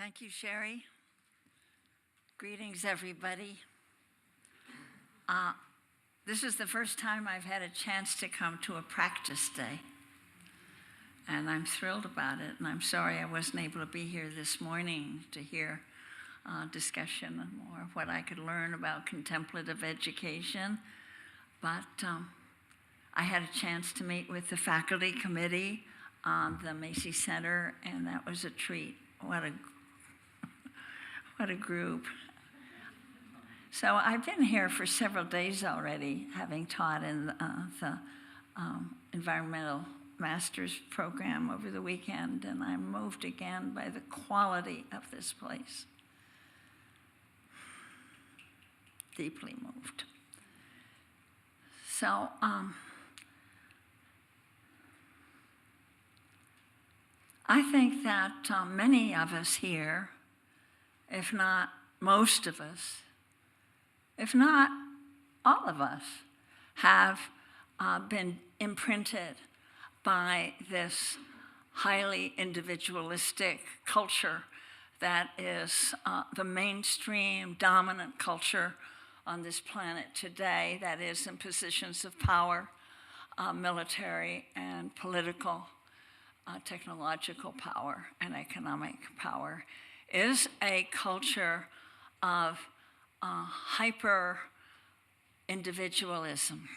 Thank you, Sherry. Greetings, everybody. This is the first time I've had a chance to come to a practice day, and I'm thrilled about it, and I'm sorry I wasn't able to be here this morning to hear discussion and more of what I could learn about contemplative education, but I had a chance to meet with the faculty committee on the Macy Center, and that was a treat. What a group. So I've been here for several days already, having taught in the environmental master's program over the weekend, and I'm moved again by the quality of this place. Deeply moved. So I think that many of us here, if not most of us, if not all of us, have been imprinted by this highly individualistic culture that is the mainstream dominant culture on this planet today, that is in positions of power, military and political, technological power and economic power, is a culture of hyper individualism,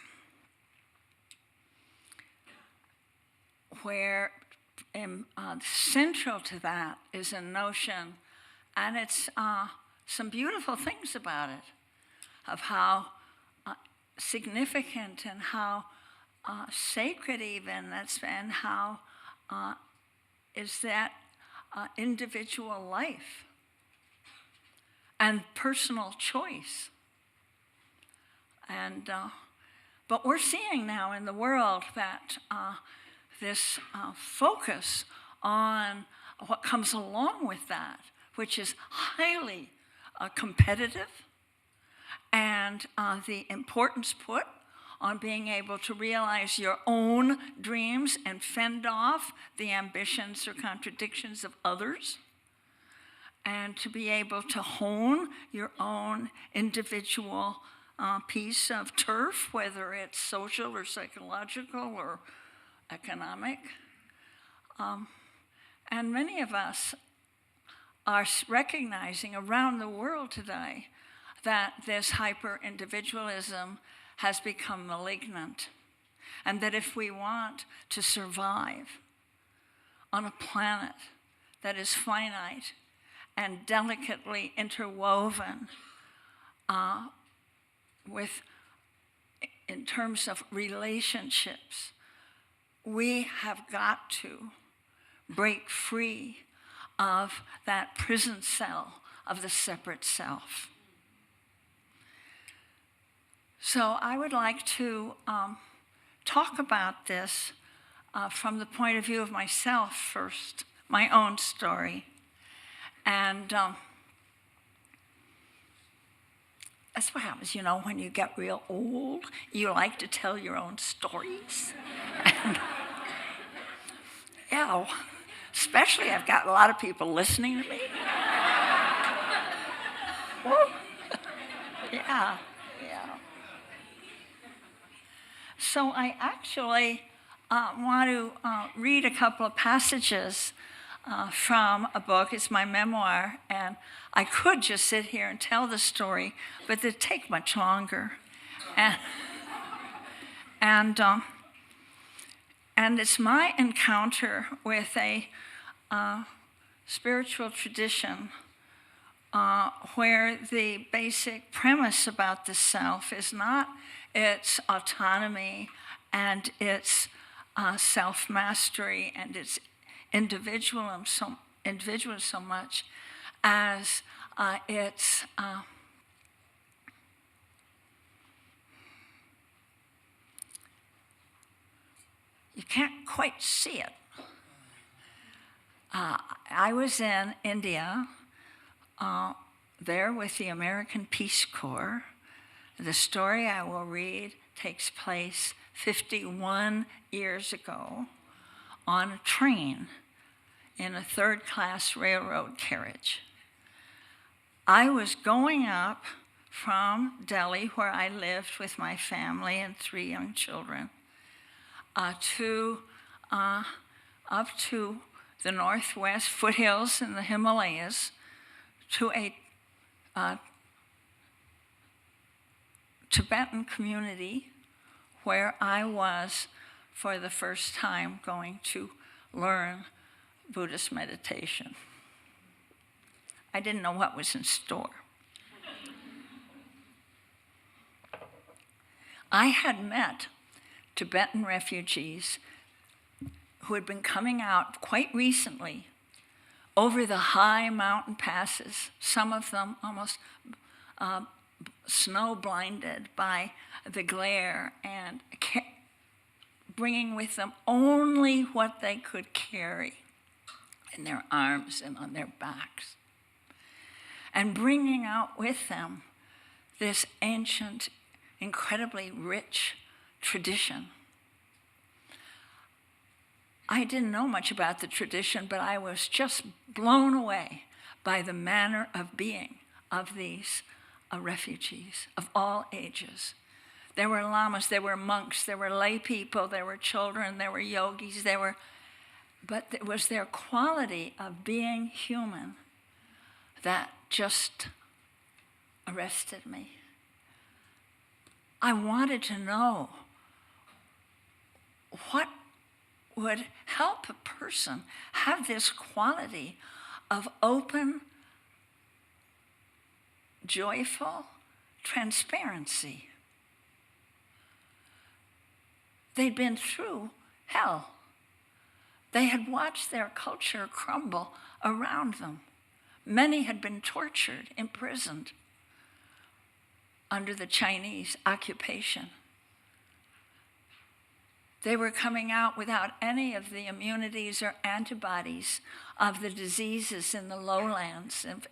where central to that is a notion, and it's some beautiful things about it, of how significant and how sacred even that's been, how is that individual life and personal choice. And but we're seeing now in the world that this focus on what comes along with that, which is highly competitive, and the importance put on being able to realize your own dreams and fend off the ambitions or contradictions of others, and to be able to hone your own individual piece of turf, whether it's social or psychological or economic. And many of us are recognizing around the world today that this hyper-individualism has become malignant, and that if we want to survive on a planet that is finite and delicately interwoven in terms of relationships, we have got to break free of that prison cell of the separate self. So I would like to talk about this from the point of view of myself first, my own story. And that's what happens, when you get real old, you like to tell your own stories. And, yeah, especially I've got a lot of people listening to me. Yeah. So I actually want to read a couple of passages from a book. It's my memoir, and I could just sit here and tell the story, but it'd take much longer. And it's my encounter with a spiritual tradition where the basic premise about the self is not its autonomy and its self-mastery and its individualism so much as its you can't quite see it. I was in India there with the American Peace Corps. The story I will read takes place 51 years ago on a train in a third-class railroad carriage. I was going up from Delhi, where I lived with my family and 3 young children, up to the northwest foothills in the Himalayas, to a Tibetan community where I was, for the first time, going to learn Buddhist meditation. I didn't know what was in store. I had met Tibetan refugees who had been coming out quite recently over the high mountain passes, some of them almost snow-blinded by the glare, and bringing with them only what they could carry in their arms and on their backs, and bringing out with them this ancient, incredibly rich tradition. I didn't know much about the tradition, but I was just blown away by the manner of being of these refugees of all ages. There were lamas, there were monks, there were lay people, there were children, there were yogis, but it was their quality of being human that just arrested me. I wanted to know what would help a person have this quality of open, joyful transparency. They'd been through hell. They had watched their culture crumble around them. Many had been tortured, imprisoned under the Chinese occupation. They were coming out without any of the immunities or antibodies of the diseases in the lowlands of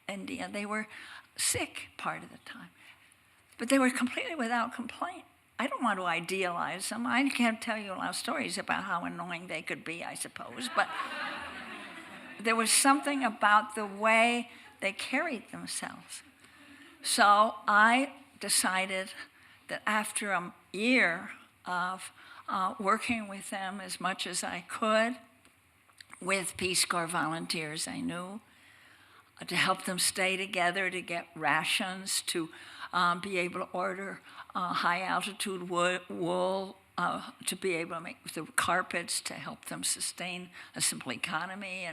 India. They were sick part of the time, but they were completely without complaint. I don't want to idealize them. I can't tell you a lot of stories about how annoying they could be, I suppose, but there was something about the way they carried themselves. So I decided that after a year of working with them as much as I could, with Peace Corps volunteers I knew, to help them stay together, to get rations, to be able to order high-altitude wool, to be able to make the carpets to help them sustain a simple economy.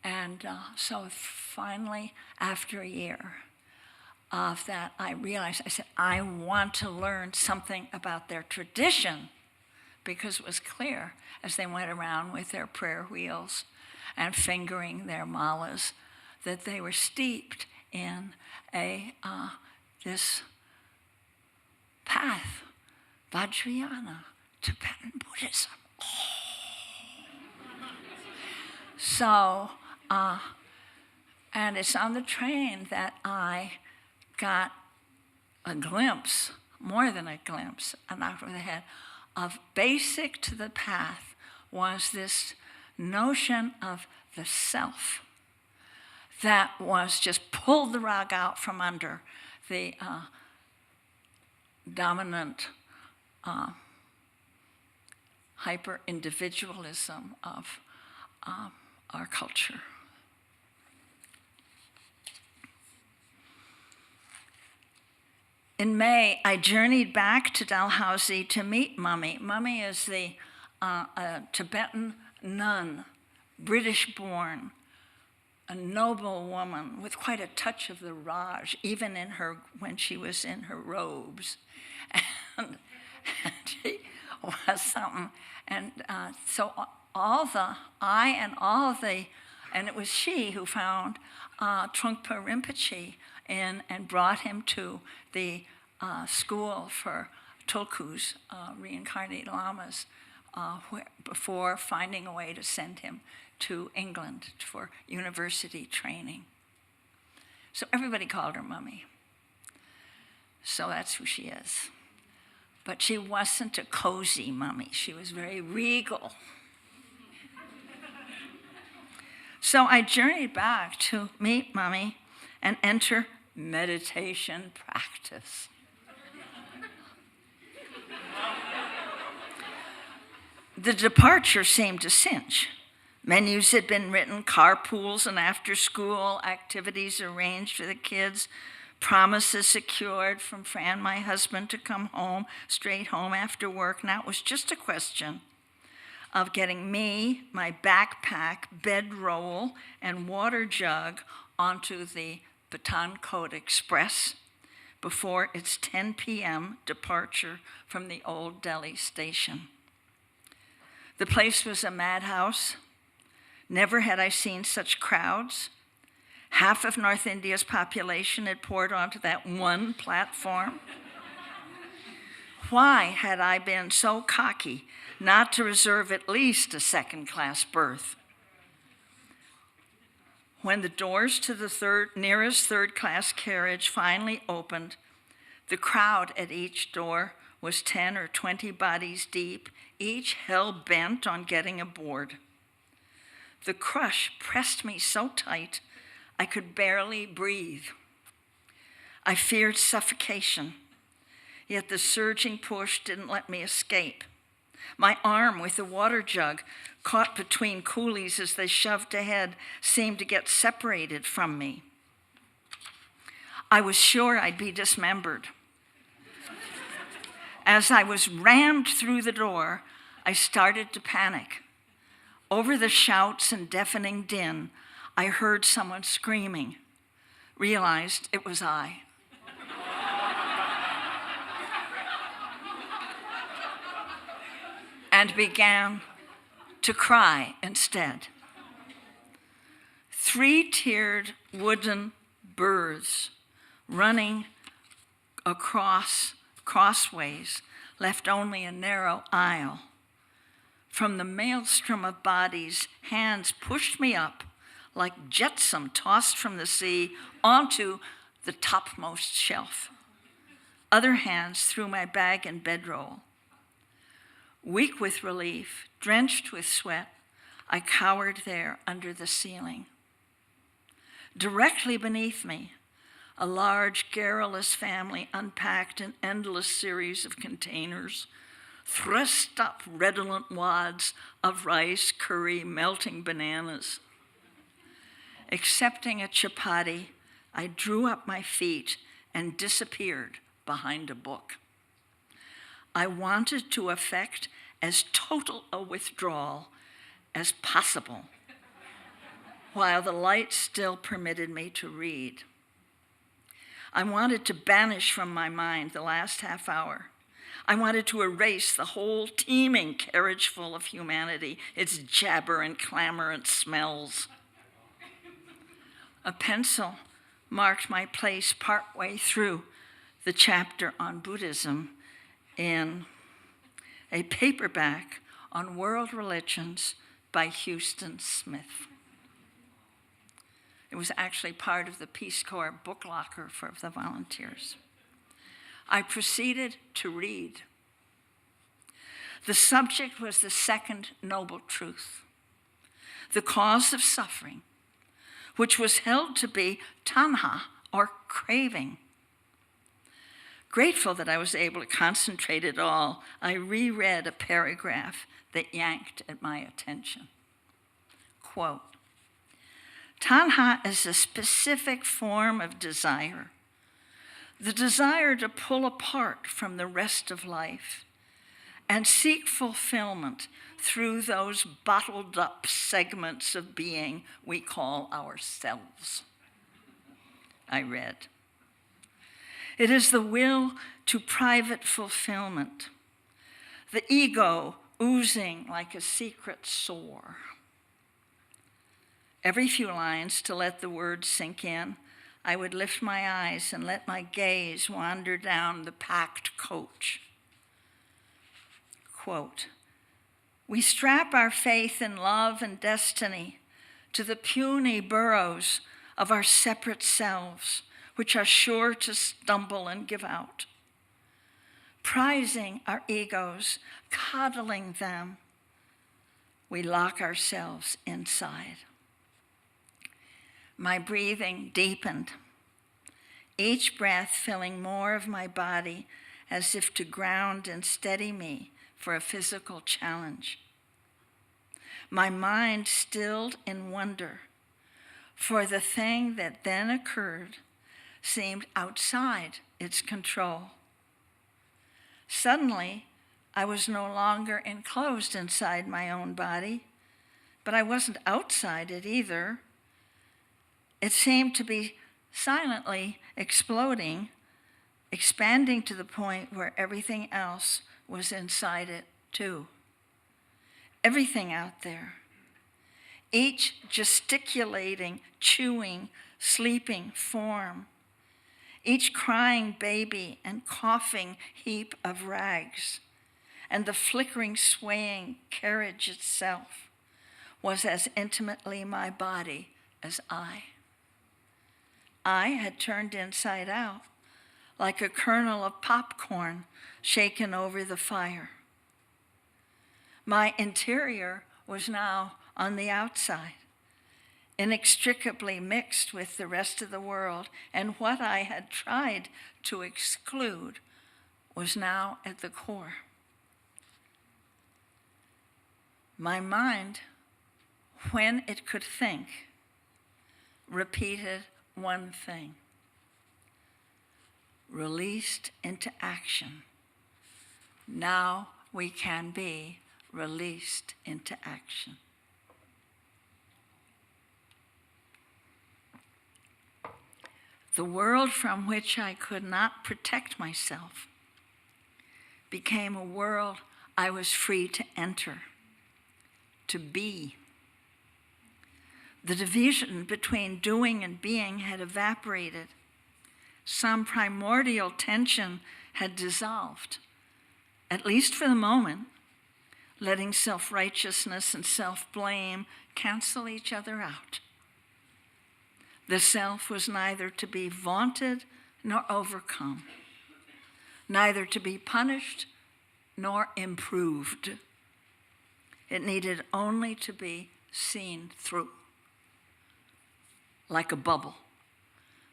And so finally, after a year of that, I realized, I said, I want to learn something about their tradition, because it was clear as they went around with their prayer wheels and fingering their malas that they were steeped in this path, Vajrayana, Tibetan Buddhism. So, and it's on the train that I got a glimpse, more than a glimpse, a knock over the head, of basic to the path was this notion of the self that was just pulled the rug out from under the dominant hyper-individualism of our culture. In May, I journeyed back to Dalhousie to meet Mummy. Mummy is a Tibetan nun, British-born, a noble woman with quite a touch of the Raj, even in her when she was in her robes, and she was something. And so and it was she who found Trungpa Rinpoche and brought him to the school for tulkus, reincarnated lamas, before finding a way to send him to England for university training. So everybody called her Mummy. So that's who she is. But she wasn't a cozy mummy. She was very regal. So I journeyed back to meet Mommy and enter meditation practice. The departure seemed to cinch. Menus had been written, carpools and after-school activities arranged for the kids, promises secured from Fran, my husband, to come home, straight home after work. Now it was just a question of getting me, my backpack, bedroll, and water jug onto the Pathankot Express before its 10 p.m. departure from the old Delhi station. The place was a madhouse. Never had I seen such crowds. Half of North India's population had poured onto that one platform. Why had I been so cocky not to reserve at least a second-class berth? When the doors to the nearest third-class carriage finally opened, the crowd at each door was 10 or 20 bodies deep, each hell-bent on getting aboard. The crush pressed me so tight, I could barely breathe. I feared suffocation, yet the surging push didn't let me escape. My arm with the water jug, caught between coolies as they shoved ahead, seemed to get separated from me. I was sure I'd be dismembered. As I was rammed through the door, I started to panic. Over the shouts and deafening din, I heard someone screaming, realized it was I. And began to cry instead. 3-tiered wooden berths running across crossways left only a narrow aisle. From the maelstrom of bodies, hands pushed me up like jetsam tossed from the sea onto the topmost shelf. Other hands threw my bag and bedroll. Weak with relief, drenched with sweat, I cowered there under the ceiling. Directly beneath me, a large, garrulous family unpacked an endless series of containers, thrust up redolent wads of rice, curry, melting bananas. Accepting a chapati, I drew up my feet and disappeared behind a book. I wanted to effect as total a withdrawal as possible, while the light still permitted me to read. I wanted to banish from my mind the last half hour. I wanted to erase the whole teeming carriage full of humanity, its jabber and clamor and smells. A pencil marked my place partway through the chapter on Buddhism in a paperback on world religions by Huston Smith. It was actually part of the Peace Corps book locker for the volunteers. I proceeded to read. The subject was the second noble truth, the cause of suffering, which was held to be tanha, or craving. Grateful that I was able to concentrate it all, I reread a paragraph that yanked at my attention. Quote, tanha is a specific form of desire, the desire to pull apart from the rest of life and seek fulfillment through those bottled up segments of being we call ourselves. I read. It is the will to private fulfillment, the ego oozing like a secret sore. Every few lines, to let the words sink in, I would lift my eyes and let my gaze wander down the packed coach. Quote, we strap our faith in love and destiny to the puny burrows of our separate selves, which are sure to stumble and give out. Prizing our egos, coddling them, we lock ourselves inside. My breathing deepened, each breath filling more of my body as if to ground and steady me for a physical challenge. My mind stilled in wonder, for the thing that then occurred seemed outside its control. Suddenly, I was no longer enclosed inside my own body, but I wasn't outside it either. It seemed to be silently exploding, expanding to the point where everything else was inside it too. Everything out there. Each gesticulating, chewing, sleeping form. Each crying baby and coughing heap of rags. And the flickering, swaying carriage itself was as intimately my body as I. I had turned inside out, like a kernel of popcorn shaken over the fire. My interior was now on the outside, inextricably mixed with the rest of the world, and what I had tried to exclude was now at the core. My mind, when it could think, repeated one thing: released into action. Now we can be released into action. The world from which I could not protect myself became a world I was free to enter, to be. The division between doing and being had evaporated. Some primordial tension had dissolved, at least for the moment, letting self-righteousness and self-blame cancel each other out. The self was neither to be vaunted nor overcome, neither to be punished nor improved. It needed only to be seen through, like a bubble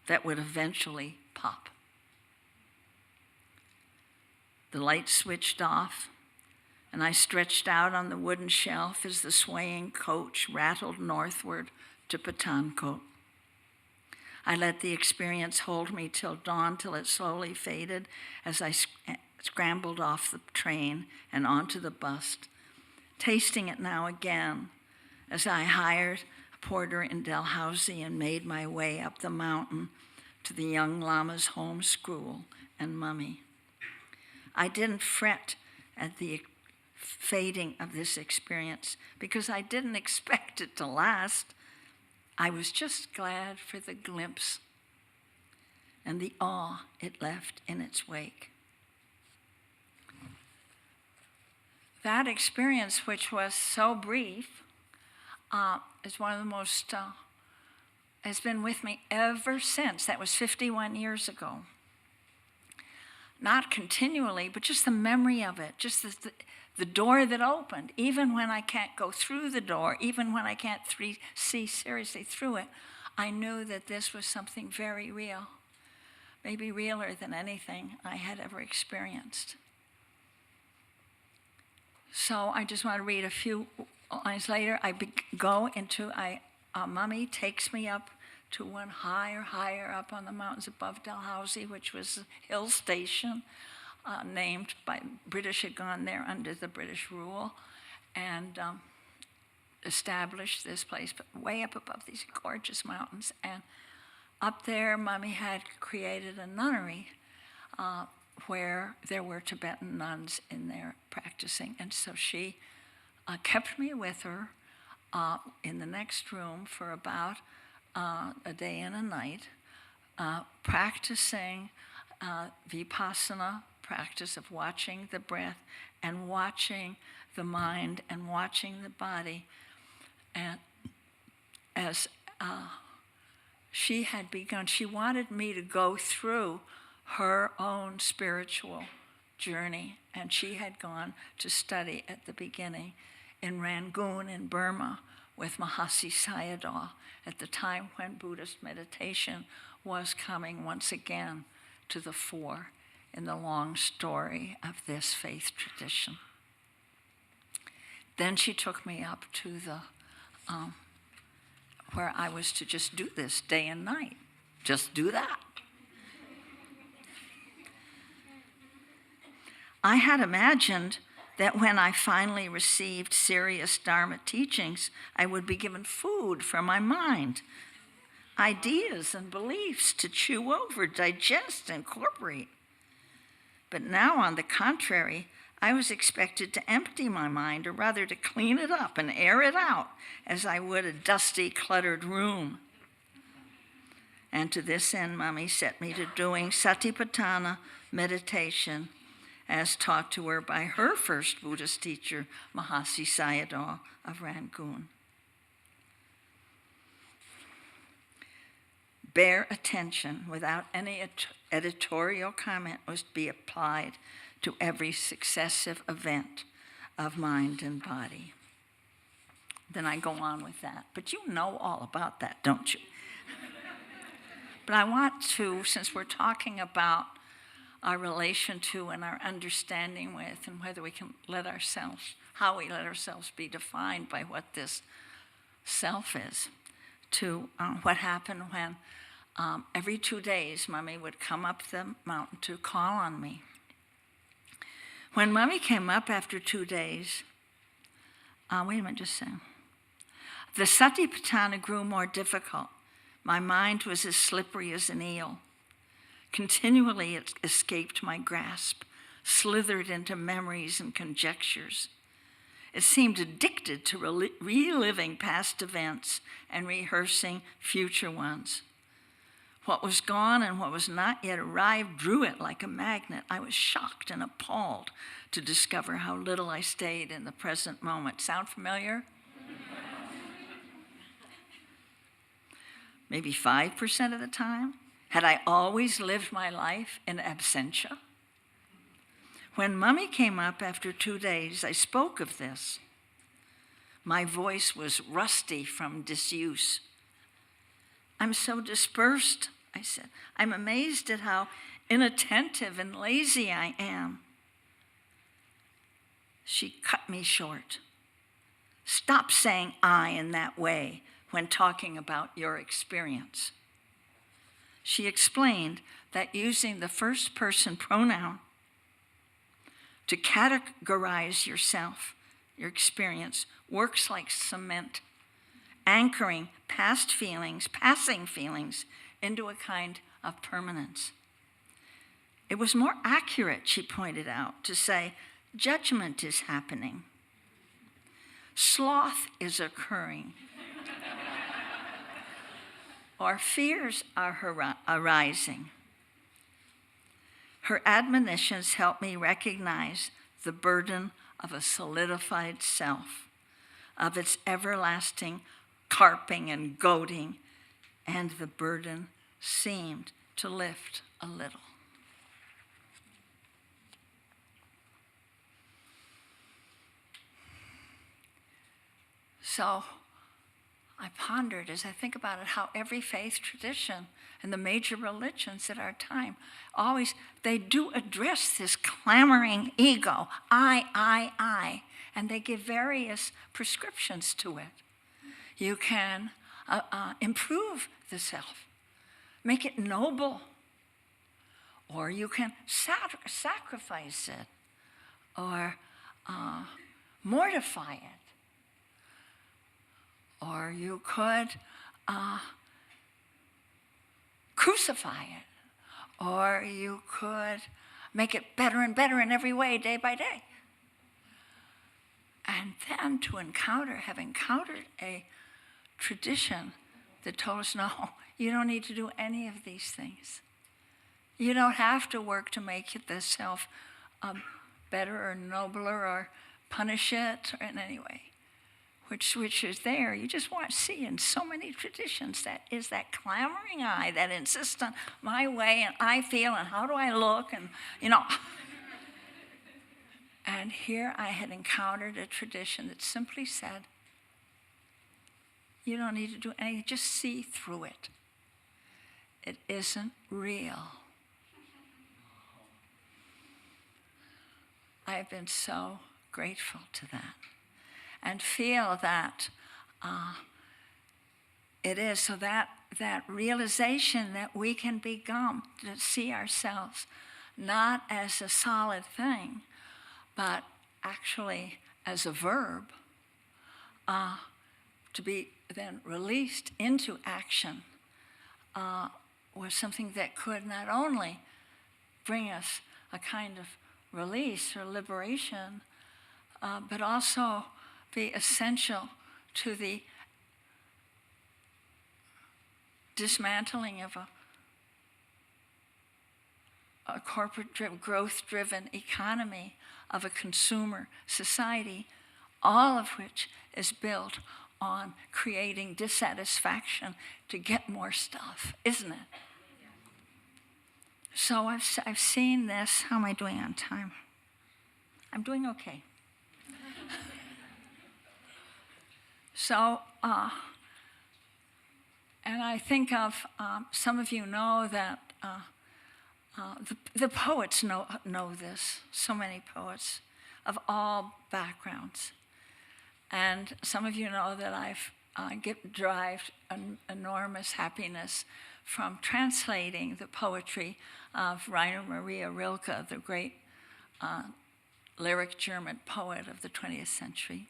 that would eventually pop. The light switched off, and I stretched out on the wooden shelf as the swaying coach rattled northward to Pathankot. I let the experience hold me till dawn, till it slowly faded as I scrambled off the train and onto the bus, tasting it now again as I hired a porter in Dalhousie and made my way up the mountain to the young lama's home school and mummy. I didn't fret at the fading of this experience because I didn't expect it to last. I was just glad for the glimpse and the awe it left in its wake. That experience, which was so brief, is one of the most, has been with me ever since. That was 51 years ago. Not continually, but just the memory of it, just the door that opened, even when I can't go through the door, even when I can't see seriously through it, I knew that this was something very real, maybe realer than anything I had ever experienced. So I just want to read a few lines later. Mummy takes me up to one higher up on the mountains above Dalhousie, which was a hill station named by British, had gone there under the British rule and established this place, but way up above these gorgeous mountains. And up there, Mummy had created a nunnery where there were Tibetan nuns in there practicing. And so she kept me with her in the next room for about a day and a night, practicing vipassana, practice of watching the breath and watching the mind and watching the body. And as she had begun, she wanted me to go through her own spiritual journey, and she had gone to study at the beginning in Rangoon in Burma with Mahasi Sayadaw at the time when Buddhist meditation was coming once again to the fore in the long story of this faith tradition. Then she took me up to the where I was to just do this day and night. Just do that. I had imagined that when I finally received serious Dharma teachings, I would be given food for my mind, ideas and beliefs to chew over, digest, incorporate. But now, on the contrary, I was expected to empty my mind, or rather to clean it up and air it out as I would a dusty, cluttered room. And to this end, Mummy set me to doing Satipatthana meditation as taught to her by her first Buddhist teacher, Mahasi Sayadaw of Rangoon. Bare attention without any editorial comment was to be applied to every successive event of mind and body. Then I go on with that. But you know all about that, don't you? But I want to, since we're talking about our relation to and our understanding with, and whether we can let ourselves, how we let ourselves be defined by what this self is, to what happened when every 2 days Mummy would come up the mountain to call on me. When Mummy came up after 2 days, the Satipatthana grew more difficult. My mind was as slippery as an eel. Continually it escaped my grasp, slithered into memories and conjectures. It seemed addicted to reliving past events and rehearsing future ones. What was gone and what was not yet arrived drew it like a magnet. I was shocked and appalled to discover how little I stayed in the present moment. Sound familiar? Maybe 5% of the time? Had I always lived my life in absentia? When Mummy came up after 2 days, I spoke of this. My voice was rusty from disuse. I'm so dispersed, I said. I'm amazed at how inattentive and lazy I am. She cut me short. Stop saying I in that way when talking about your experience. She explained that using the first person pronoun to categorize yourself, your experience, works like cement, anchoring past feelings, passing feelings, into a kind of permanence. It was more accurate, she pointed out, to say, judgment is happening. Sloth is occurring. Or fears are arising. Her admonitions help me recognize the burden of a solidified self, of its everlasting carping and goading, and the burden seemed to lift a little. So I pondered as I think about it how every faith tradition and the major religions at our time they do address this clamoring ego, I, and they give various prescriptions to it. You can improve the self, make it noble, or you can sacrifice it, or mortify it. Or you could crucify it. Or you could make it better and better in every way, day by day. And then to have encountered a tradition that told us, no, you don't need to do any of these things. You don't have to work to make the self better or nobler or punish it in any way. Which is there. You just want to see in so many traditions that is that clamoring I that insists on my way and I feel and how do I look and, And here I had encountered a tradition that simply said, You don't need to do anything. Just see through it. It isn't real. I've been so grateful to that and feel that it is, so that realization that we can become, to see ourselves not as a solid thing, but actually as a verb, to be then released into action, was something that could not only bring us a kind of release or liberation, but also be essential to the dismantling of a corporate growth-driven economy, of a consumer society, all of which is built on creating dissatisfaction to get more stuff, isn't it? So I've seen this. How am I doing on time? I'm doing okay. So, and I think of, some of you know that the poets know this, so many poets of all backgrounds. And some of you know that I've derived an enormous happiness from translating the poetry of Rainer Maria Rilke, the great lyric German poet of the 20th century.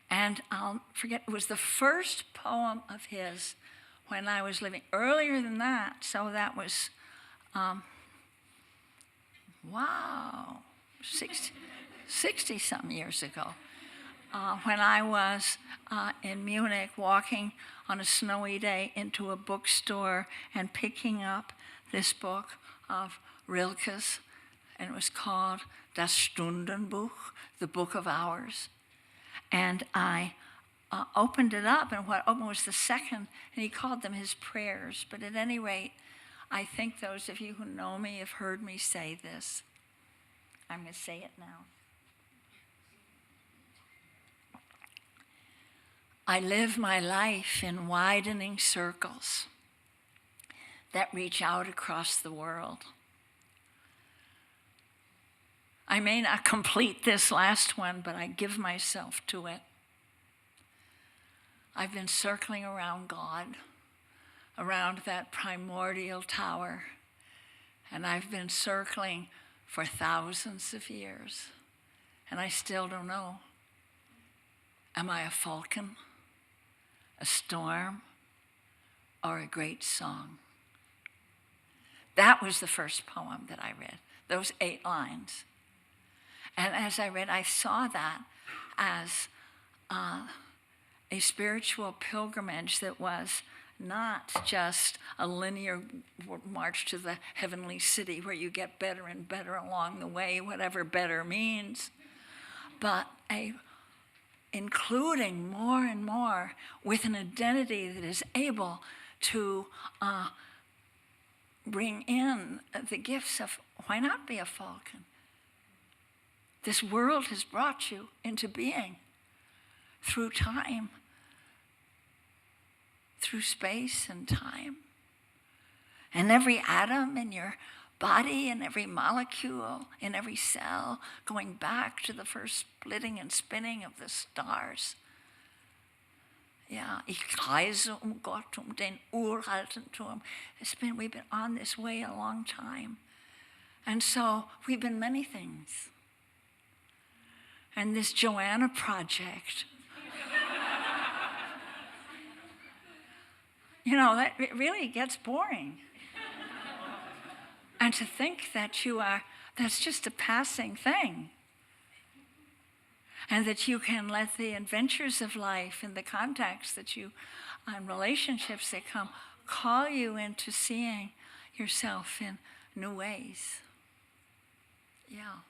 And I'll forget, it was the first poem of his when I was living. Earlier than that, so that was, 60-something years ago. When I was in Munich, walking on a snowy day into a bookstore and picking up this book of Rilke's, and it was called Das Stundenbuch, the Book of Hours. And I opened it up, and what opened was the second, and he called them his prayers. But at any rate, I think those of you who know me have heard me say this. I'm going to say it now. I live my life in widening circles that reach out across the world. I may not complete this last one, but I give myself to it. I've been circling around God, around that primordial tower, and I've been circling for thousands of years, and I still don't know. Am I a falcon, a storm, or a great song? That was the first poem that I read, those 8 lines. And as I read, I saw that as a spiritual pilgrimage that was not just a linear march to the heavenly city where you get better and better along the way, whatever better means, but including more and more with an identity that is able to bring in the gifts of, why not be a falcon? This world has brought you into being through time, through space and time. And every atom in your body and every molecule in every cell, going back to the first splitting and spinning of the stars. Yeah, ich kreise Gott den uralten Turm. We've been on this way a long time. And so we've been many things. And this Joanna Project, that it really gets boring. And to think that that's just a passing thing. And that you can let the adventures of life and the contacts and relationships that come, call you into seeing yourself in new ways. Yeah.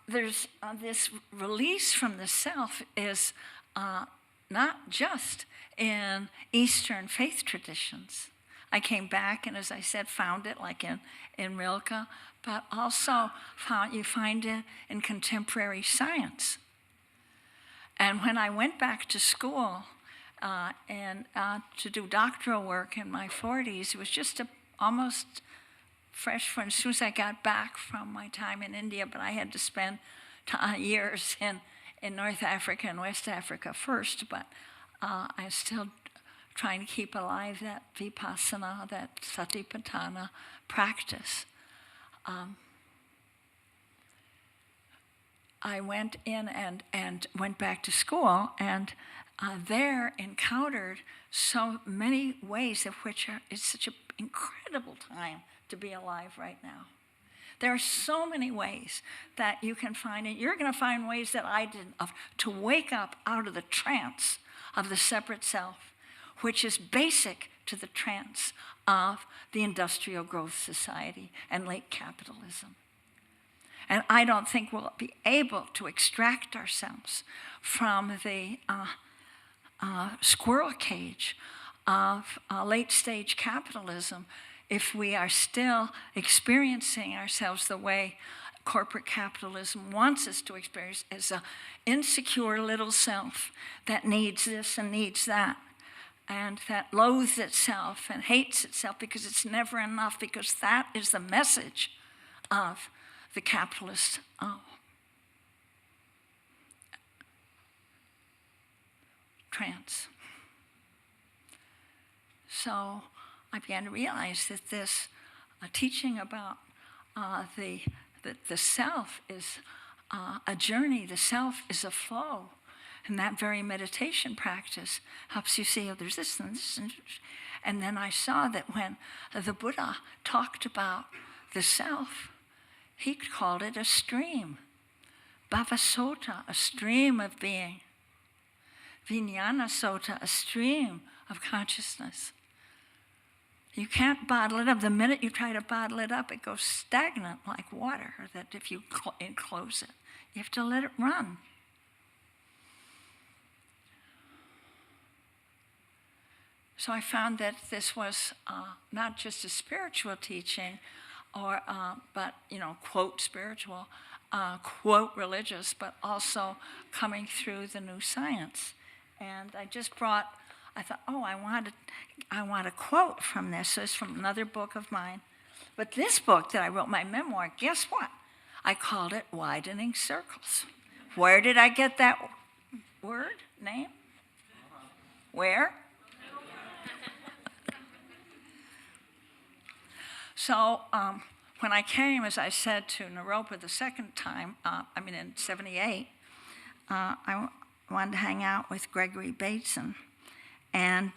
There's this release from the self is not just in Eastern faith traditions. I came back and, as I said, found it like in Rilke, but also you find it in contemporary science. And when I went back to school to do doctoral work in my 40s, it was just almost fresh as soon as I got back from my time in India, but I had to spend years in North Africa and West Africa first, but I'm still trying to keep alive that vipassana, that satipatthana practice. I went in and went back to school, and there encountered so many ways of which it's such an incredible time to be alive right now. There are so many ways that you can find it. You're going to find ways that I didn't, to wake up out of the trance of the separate self, which is basic to the trance of the industrial growth society and late capitalism. And I don't think we'll be able to extract ourselves from the squirrel cage of late stage capitalism if we are still experiencing ourselves the way corporate capitalism wants us to experience, as an insecure little self that needs this and needs that, and that loathes itself and hates itself because it's never enough, because that is the message of the capitalist trance. So I began to realize that this teaching about the self is a journey, the self is a flow. And that very meditation practice helps you see, oh, there's this and this. And then I saw that when the Buddha talked about the self, he called it a stream. Bhavasota, a stream of being. Vijnana sota, a stream of consciousness. You can't bottle it up. The minute you try to bottle it up, it goes stagnant like water, that if you enclose it. You have to let it run. So I found that this was not just a spiritual teaching, but quote spiritual, quote religious, but also coming through the new science. And I thought, oh, I want a quote from this. So it's from another book of mine. But this book that I wrote, my memoir, guess what? I called it Widening Circles. Where did I get that word, name? Where? So when I came, as I said, to Naropa the second time, in 78, I wanted to hang out with Gregory Bateson. And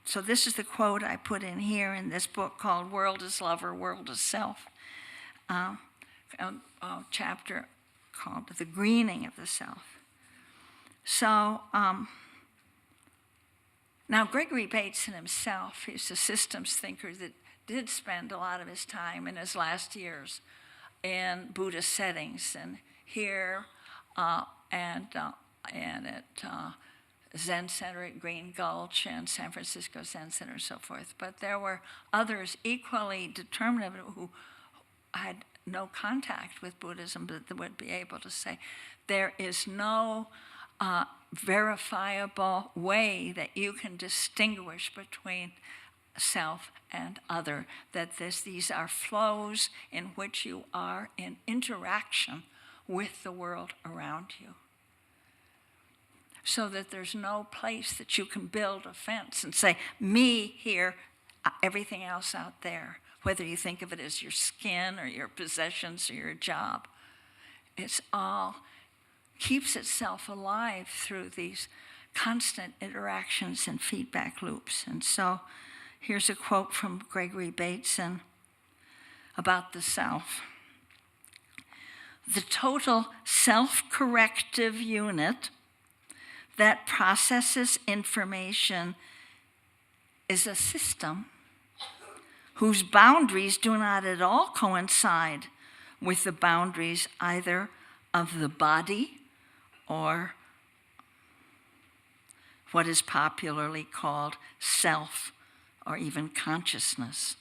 so this is the quote I put in here in this book called World is Lover, World is Self, a chapter called The Greening of the Self. So now Gregory Bateson himself, he's a systems thinker that did spend a lot of his time in his last years in Buddhist settings, and here and at Zen Center at Green Gulch and San Francisco Zen Center and so forth. But there were others equally determinative who had no contact with Buddhism, but would be able to say there is no verifiable way that you can distinguish between self and other, that these are flows in which you are in interaction with the world around you. So that there's no place that you can build a fence and say, me here, everything else out there, whether you think of it as your skin or your possessions or your job. It's all keeps itself alive through these constant interactions and feedback loops. And so here's a quote from Gregory Bateson about the self. The total self-corrective unit that processes information is a system whose boundaries do not at all coincide with the boundaries either of the body or what is popularly called self or even consciousness.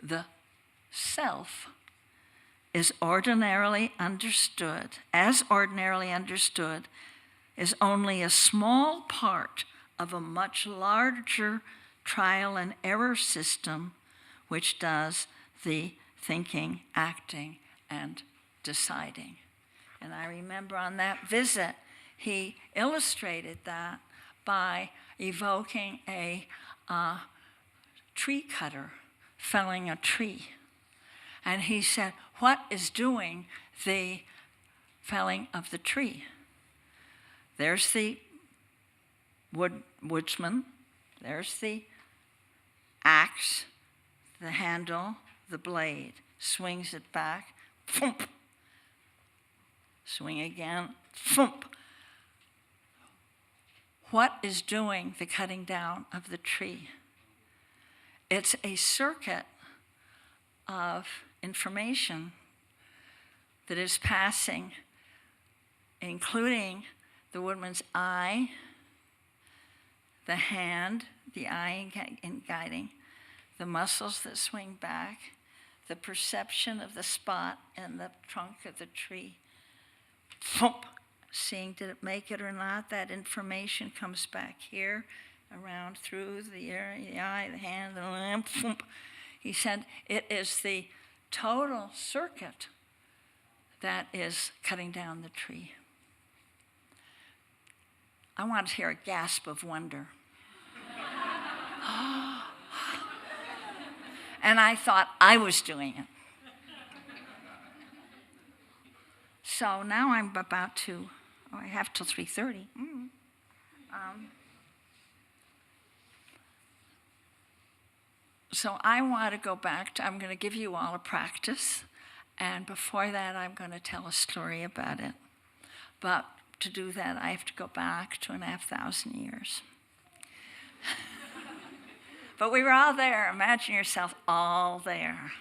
The self is ordinarily understood, is only a small part of a much larger trial and error system which does the thinking, acting, and deciding. And I remember on that visit, he illustrated that by evoking a tree cutter felling a tree. And he said, what is doing the felling of the tree? There's the woodsman, there's the axe, the handle, the blade, swings it back, thump. Swing again, thump. What is doing the cutting down of the tree? It's a circuit of information that is passing, including the woodman's eye, the hand, the eye in guiding, the muscles that swing back, the perception of the spot in the trunk of the tree. Thump, seeing did it make it or not, that information comes back here, around through the ear, the eye, the hand, the limb, thump. He said it is the total circuit that is cutting down the tree. I want to hear a gasp of wonder. And I thought I was doing it. So now I'm about to, I have till 3:30. So I want to go back to, I'm going to give you all a practice. And before that, I'm going to tell a story about it. But to do that, I have to go back 2,500 years. But we were all there. Imagine yourself all there.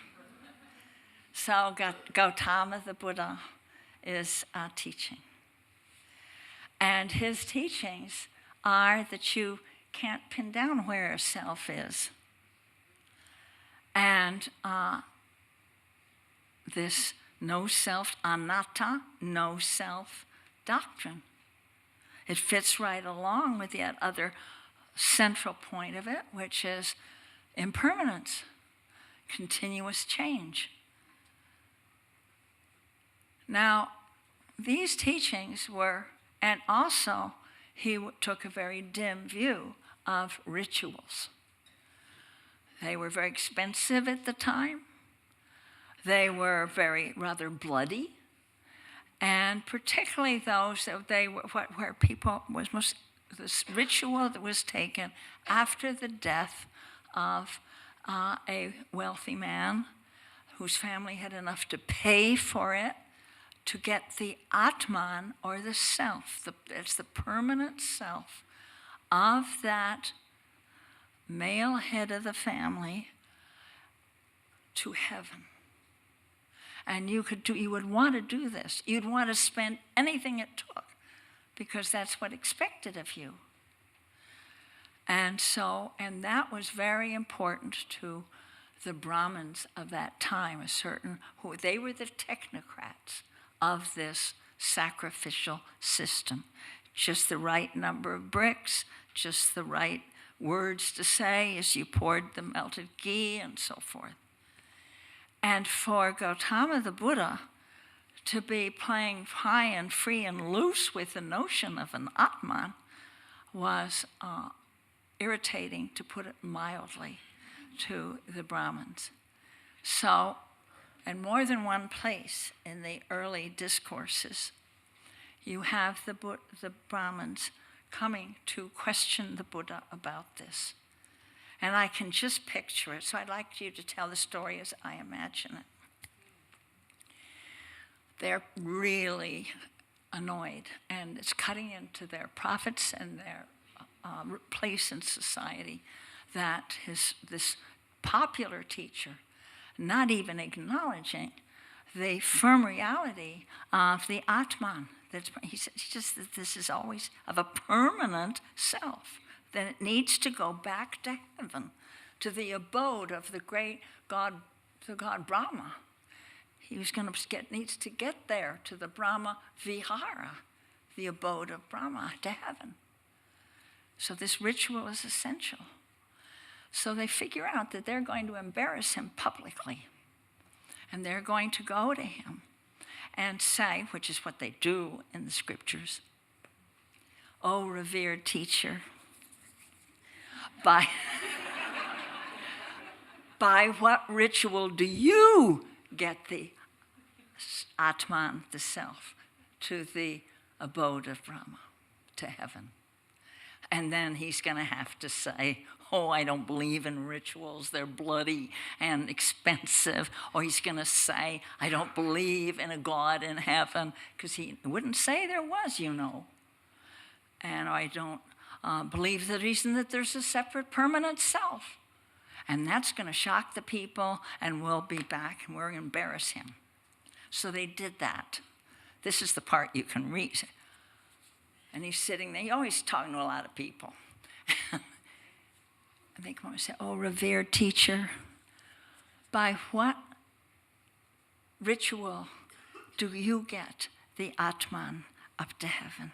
So Gautama the Buddha is teaching. And his teachings are that you can't pin down where a self is. And this no self, anatta, no self doctrine. It fits right along with that other central point of it, which is impermanence, continuous change. Now, these teachings were, and also he took a very dim view of rituals. They were very expensive at the time. They were rather bloody, and particularly those that they were where people was most this ritual that was taken after the death of a wealthy man whose family had enough to pay for it to get the Atman, or the self, it's the permanent self of that male head of the family to heaven. And you would want to do this. You'd want to spend anything it took, because that's what expected of you. And that was very important to the Brahmins of that time, they were the technocrats of this sacrificial system. Just the right number of bricks, just the right words to say as you poured the melted ghee and so forth. And for Gautama the Buddha to be playing high and free and loose with the notion of an Atman was irritating, to put it mildly, to the Brahmins. So, in more than one place in the early discourses, you have the Brahmins coming to question the Buddha about this. And I can just picture it, so I'd like you to tell the story as I imagine it. They're really annoyed, and it's cutting into their profits and their place in society that this popular teacher, not even acknowledging the firm reality of the Atman, He says just that this is always of a permanent self, that it needs to go back to heaven, to the abode of the great God, the God Brahma. He was going to needs to get there to the Brahma Vihara, the abode of Brahma, to heaven. So this ritual is essential. So they figure out that they're going to embarrass him publicly. And they're going to go to him and say, which is what they do in the scriptures, "O revered teacher, by what ritual do you get the Atman, the self, to the abode of Brahma, to heaven?" And then he's going to have to say, "Oh, I don't believe in rituals. They're bloody and expensive." Or he's going to say, "I don't believe in a God in heaven," because he wouldn't say there was, And I don't believe the reason that there's a separate permanent self. And that's going to shock the people, and we'll be back, and we're going to embarrass him. So they did that. This is the part you can read. And he's sitting there. He's always talking to a lot of people. And they come and say, "Oh, revered teacher, by what ritual do you get the Atman up to heaven?"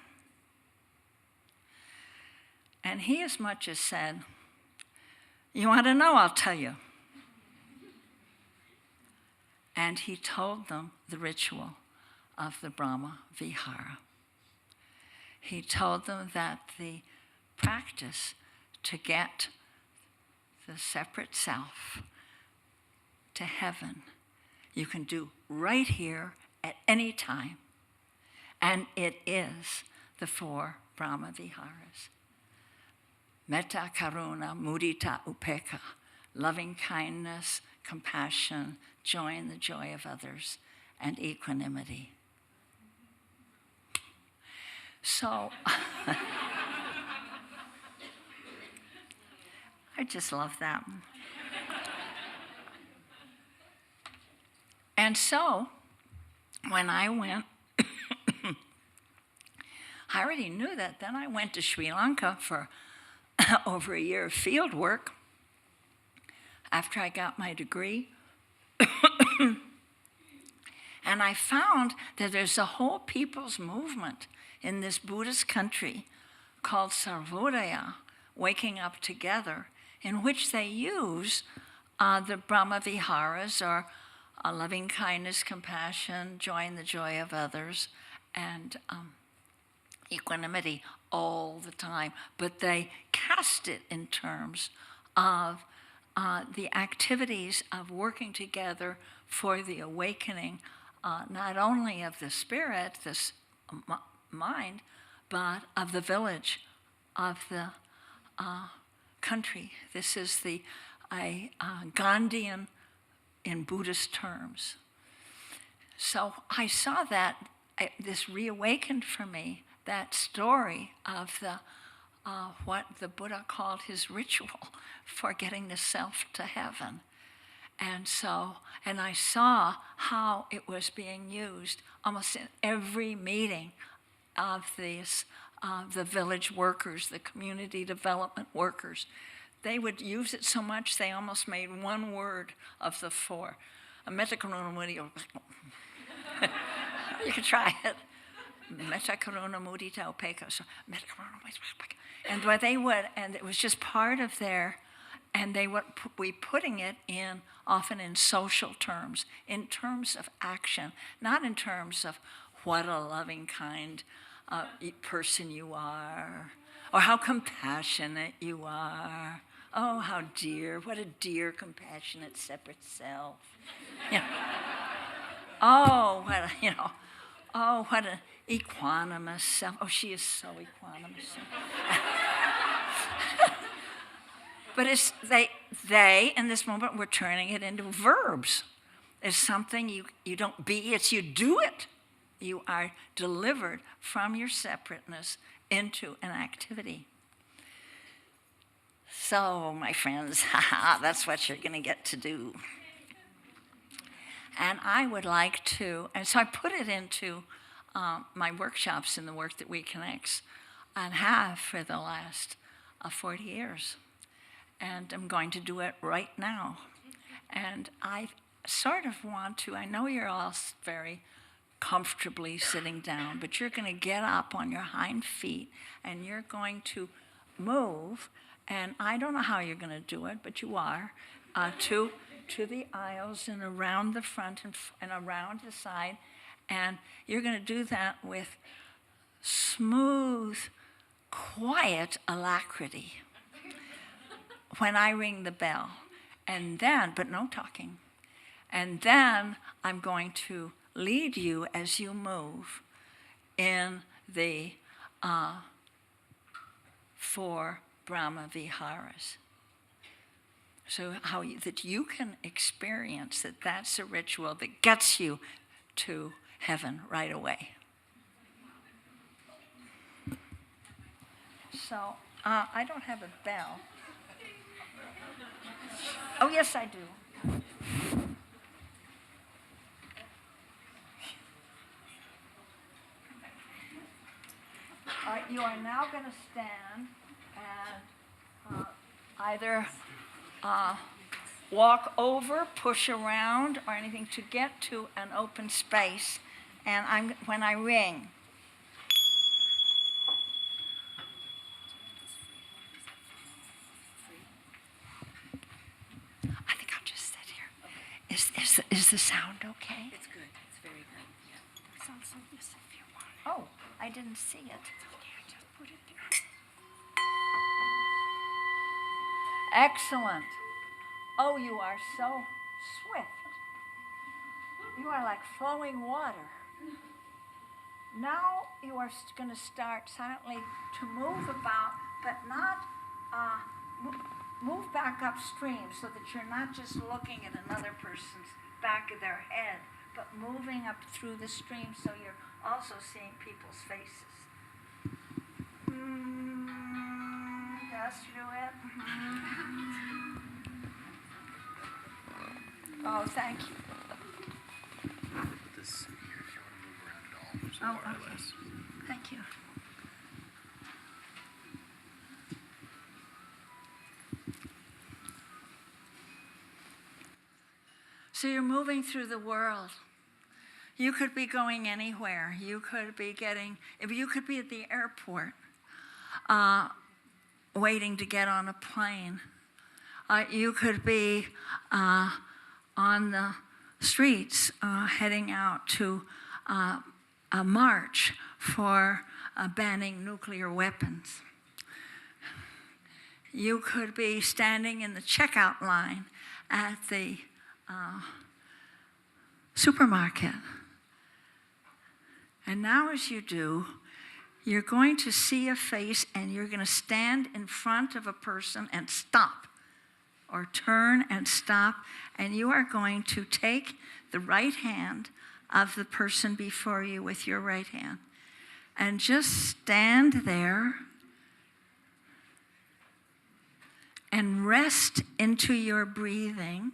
And he as much as said, "You want to know? I'll tell you." And he told them the ritual of the Brahma Vihara. He told them that the practice to get the separate self to heaven you can do right here at any time. And it is the 4 Brahma Viharas. Metta, Karuna, Mudita, Upekkha, loving kindness, compassion, joy in the joy of others, and equanimity. So, I just love that. And so, when I went, I already knew that. Then I went to Sri Lanka for over a year of field work after I got my degree. And I found that there's a whole people's movement in this Buddhist country called Sarvodaya, Waking Up Together, in which they use the Brahma Viharas, or loving kindness, compassion, joy in the joy of others, and equanimity all the time. But they cast it in terms of the activities of working together for the awakening, not only of the spirit, this mind, but of the village, of the country. This is the Gandhian in Buddhist terms. So I saw that, this reawakened for me that story of the what the Buddha called his ritual for getting the self to heaven. And I saw how it was being used almost in every meeting of these, the village workers, the community development workers. They would use it so much they almost made one word of the 4. Metta Karuna Mudita. You can try it. Metta Karuna Mudita Upekkha. So Metta Karuna Mudita. And what they would, and it was just part of their, and they would be putting it in, often in social terms, in terms of action, not in terms of what a loving, kind person you are, or how compassionate you are. Oh, how dear, what a dear, compassionate, separate self. Oh, what an equanimous self. Oh, she is so equanimous. But it's they in this moment were turning it into verbs. It's something you don't be, it's you do it. You are delivered from your separateness into an activity. So, my friends, that's what you're going to get to do. And I would like to, and so I put it into my workshops in the work that We Connects and have for the last 40 years. And I'm going to do it right now. And I sort of want to, I know you're all very comfortably sitting down, but you're going to get up on your hind feet and you're going to move, and I don't know how you're going to do it, but you are, to the aisles and around the front and around the side, and you're going to do that with smooth, quiet alacrity when I ring the bell. And then, but no talking. And then I'm going to lead you as you move in the 4 Brahma Viharas. So that you can experience that that's a ritual that gets you to heaven right away. So I don't have a bell. Oh, yes, I do. All right, you are now going to stand and either walk over, push around, or anything to get to an open space. And when I ring, I think I'll just sit here. Is the sound okay? It's good. It's very good. Yeah. Sounds like this if you want. Oh, I didn't see it. Okay, I just put it there. Excellent. Oh, you are so swift. You are like flowing water. Now you are going to start silently to move about, but not move back upstream so that you're not just looking at another person's back of their head, but moving up through the stream so you're also seeing people's faces. Just do it. Oh, thank you. This here, if you want to move around at all, there's no wireless. Okay. Thank you. So you're moving through the world. You could be going anywhere. You could be you could be at the airport waiting to get on a plane. You could be on the streets heading out to a march for banning nuclear weapons. You could be standing in the checkout line at the supermarket. And now as you do, you're going to see a face and you're going to stand in front of a person and stop, or turn and stop, and you are going to take the right hand of the person before you with your right hand and just stand there and rest into your breathing.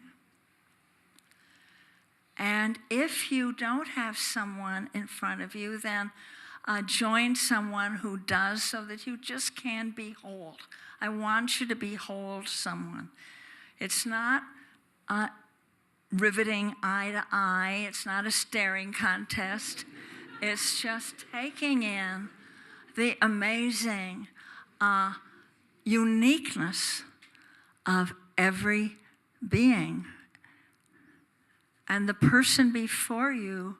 And if you don't have someone in front of you, then join someone who does so that you just can behold. I want you to behold someone. It's not riveting eye to eye. It's not a staring contest. It's just taking in the amazing uniqueness of every being. And the person before you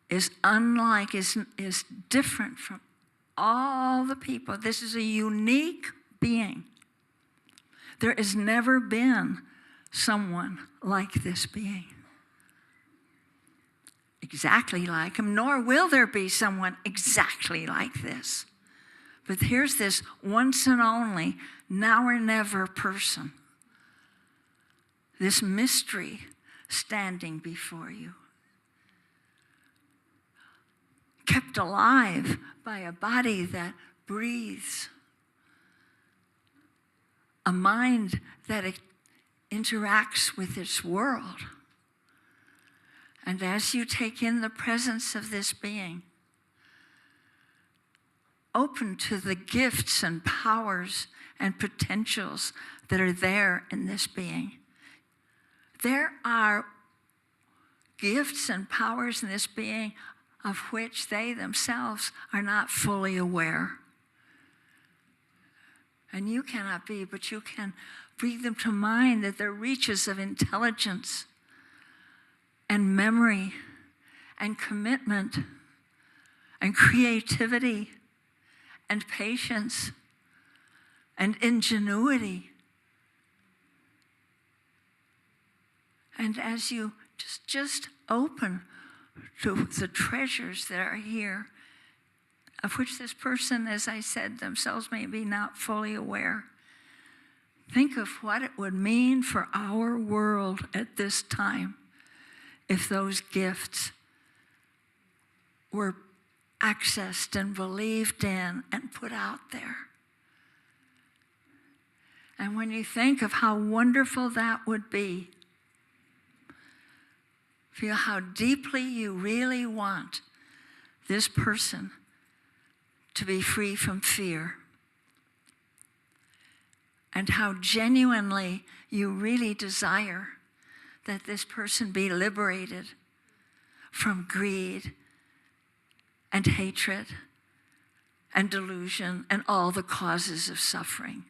is unlike, is different from all the people. This is a unique being. There has never been someone like this being. Exactly like him, nor will there be someone exactly like this. But here's this once and only, now or never person. This mystery standing before you. Kept alive by a body that breathes. A mind that interacts with its world. And as you take in the presence of this being, open to the gifts and powers and potentials that are there in this being. There are gifts and powers in this being of which they themselves are not fully aware. And you cannot be, but you can bring them to mind that they're reaches of intelligence and memory and commitment and creativity and patience and ingenuity. And as you just open to the treasures that are here, of which this person, as I said, themselves may be not fully aware, think of what it would mean for our world at this time if those gifts were accessed and believed in and put out there. And when you think of how wonderful that would be, feel how deeply you really want this person to be free from fear, and how genuinely you really desire that this person be liberated from greed and hatred and delusion and all the causes of suffering.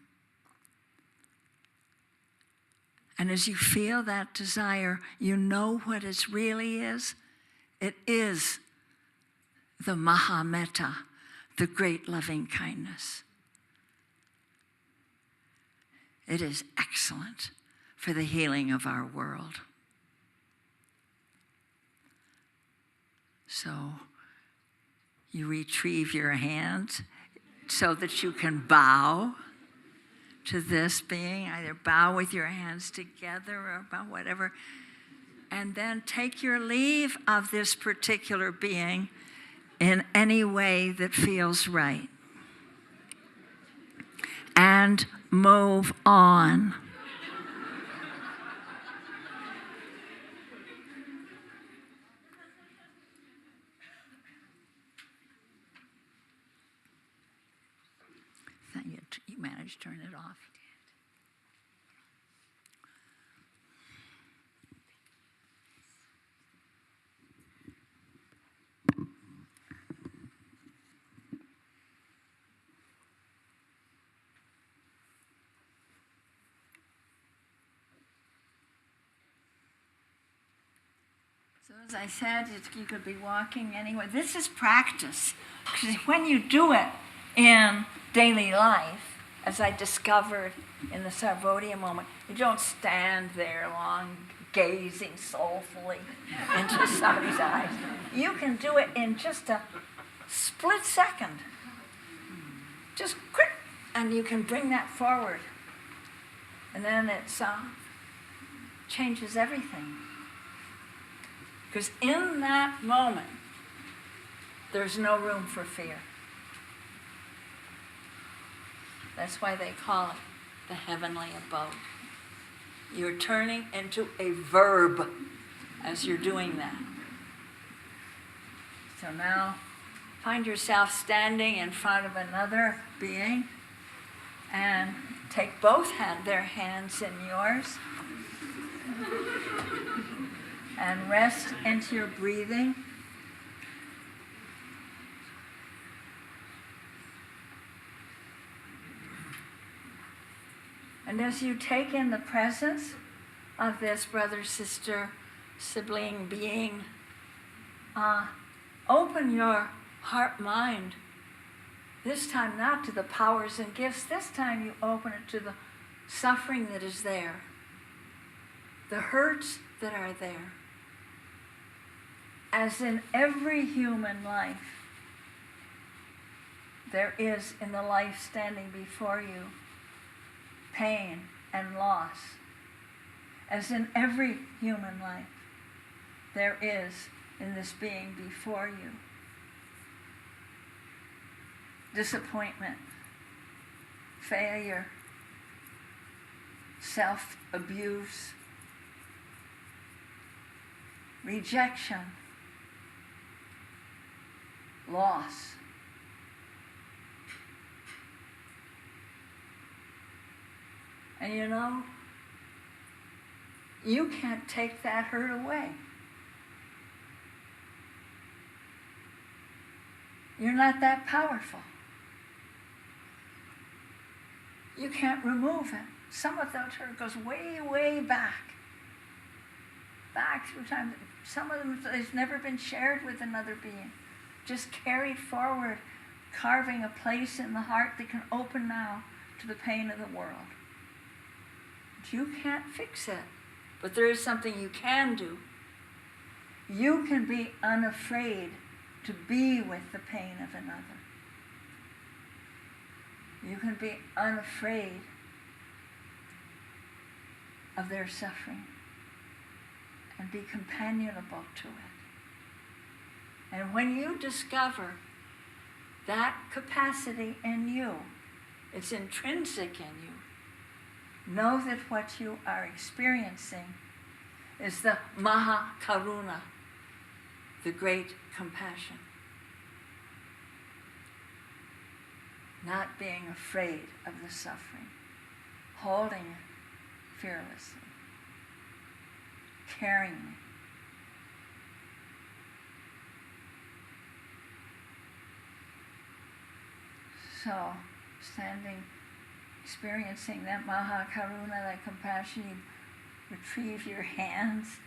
And as you feel that desire, you know what it really is. It is the Mahametta, the great loving kindness. It is excellent for the healing of our world. So you retrieve your hands so that you can bow to this being, either bow with your hands together or bow whatever, and then take your leave of this particular being in any way that feels right. And move on. You managed to turn it off. So as I said, you could be walking anywhere. This is practice, because when you do it in daily life, as I discovered in the Sarvodaya moment, you don't stand there long gazing soulfully into somebody's eyes. You can do it in just a split second. Just quick, and you can bring that forward. And then it changes everything. Because in that moment, there's no room for fear. That's why they call it the heavenly abode. You're turning into a verb as you're doing that. So now, find yourself standing in front of another being and take both their hands in yours and rest into your breathing. And as you take in the presence of this brother, sister, sibling being, open your heart, mind. This time not to the powers and gifts. This time you open it to the suffering that is there, the hurts that are there. As in every human life, there is in the life standing before you pain and loss. As in every human life, there is in this being before you disappointment, failure, self-abuse, rejection, loss. And you know, you can't take that hurt away. You're not that powerful. You can't remove it. Some of that hurt goes way, way back. Back through time. Some of them has never been shared with another being. Just carried forward, carving a place in the heart that can open now to the pain of the world. But you can't fix it. But there is something you can do. You can be unafraid to be with the pain of another. You can be unafraid of their suffering and be companionable to it. And when you discover that capacity in you, it's intrinsic in you, know that what you are experiencing is the Maha Karuna, the great compassion. Not being afraid of the suffering, holding it fearlessly, carrying it. So, standing, experiencing that Maha Karuna, that compassion, you retrieve your hands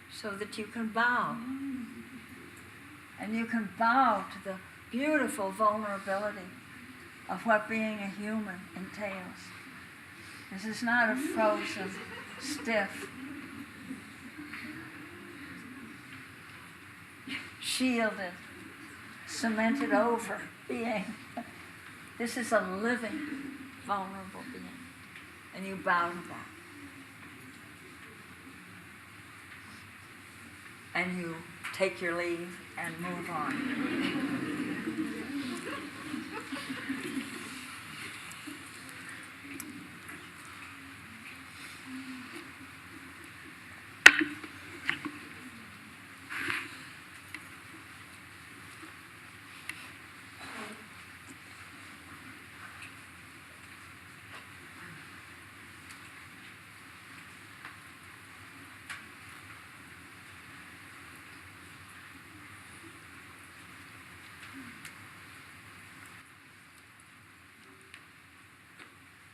so that you can bow. And you can bow to the beautiful vulnerability of what being a human entails. This is not a frozen, stiff, shielded, cemented over being. This is a living, vulnerable being. And you bow to that. And you take your leave and move on.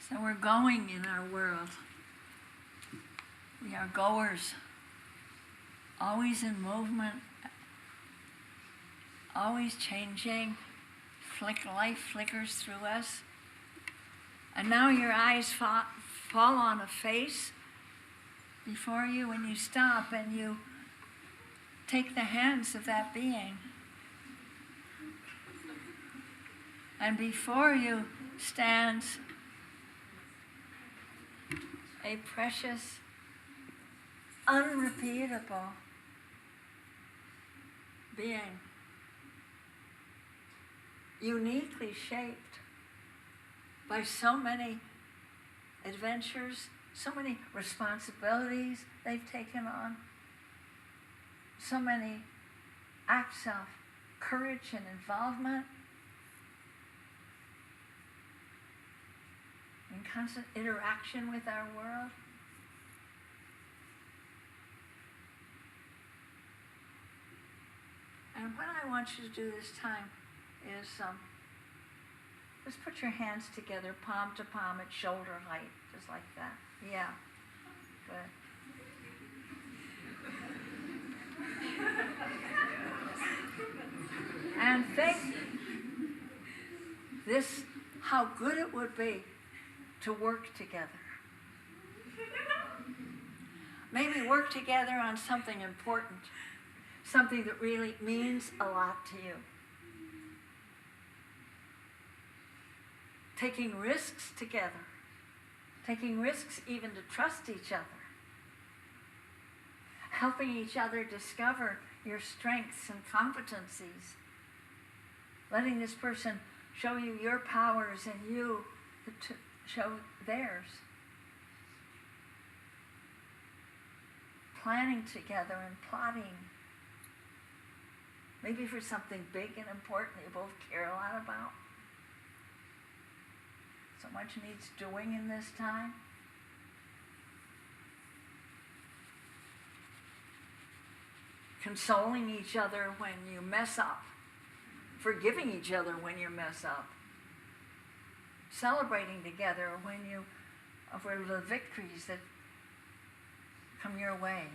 So we're going in our world. We are goers, always in movement, always changing. Life flickers through us. And now your eyes fall on a face before you and you stop and you take the hands of that being. And before you stands a precious, unrepeatable being, uniquely shaped by so many adventures, so many responsibilities they've taken on, so many acts of courage and involvement, in constant interaction with our world. And what I want you to do this time is just put your hands together, palm to palm at shoulder height, just like that. Yeah, good. And think this, how good it would be to work together. Maybe work together on something important, something that really means a lot to you. Taking risks together, taking risks even to trust each other, helping each other discover your strengths and competencies, letting this person show you your powers and you to show theirs. planning together and plotting. Maybe for something big and important that you both care a lot about. So much needs doing in this time. Consoling each other when you mess up. Forgiving each other when you mess up. Celebrating together over the victories that come your way.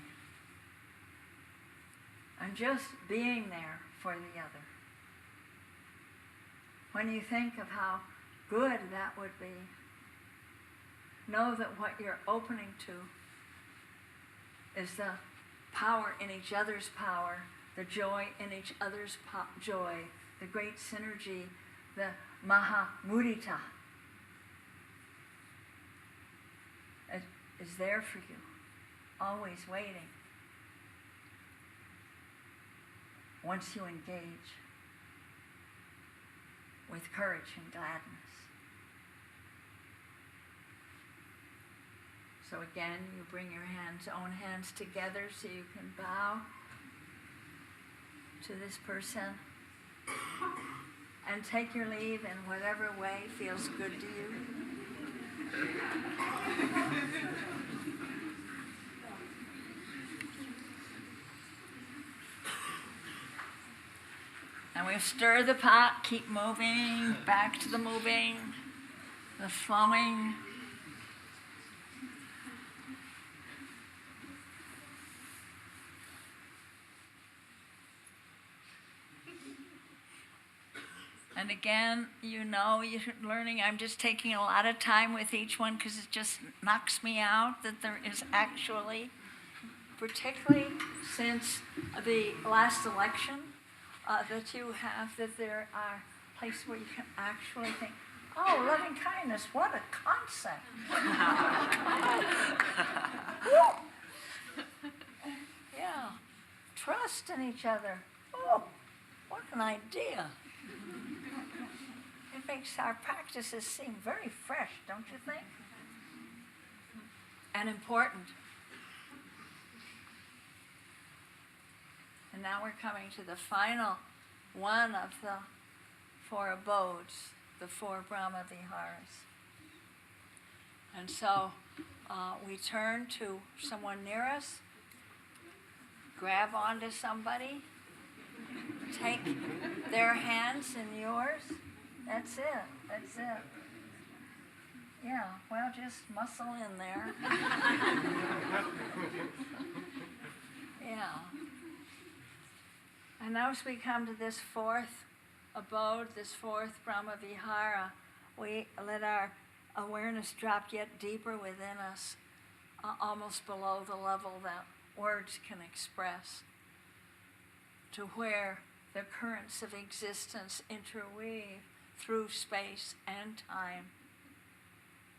And just being there for the other. When you think of how good that would be, know that what you're opening to is the power in each other's power, the joy in each other's joy, the great synergy, the Maha Mudita is there for you, always waiting. Once you engage with courage and gladness. So again, you bring your own hands together so you can bow to this person and take your leave in whatever way feels good to you. And we stir the pot, keep moving, back to the moving, the flowing. And again, you're learning, I'm just taking a lot of time with each one because it just knocks me out that there is actually, particularly since the last election, that you have, that there are places where you can actually think, oh, loving kindness, what a concept. Yeah, trust in each other. Oh, what an idea. It makes our practices seem very fresh, don't you think? And important. And now we're coming to the final one of the 4 abodes, the 4 Brahma Viharas. And so we turn to someone near us, grab onto somebody, take their hands in yours. That's it. Yeah, well, just muscle in there. Yeah. And now as we come to this 4th abode, this 4th Brahma Vihara, we let our awareness drop yet deeper within us, almost below the level that words can express, to where the currents of existence interweave through space and time,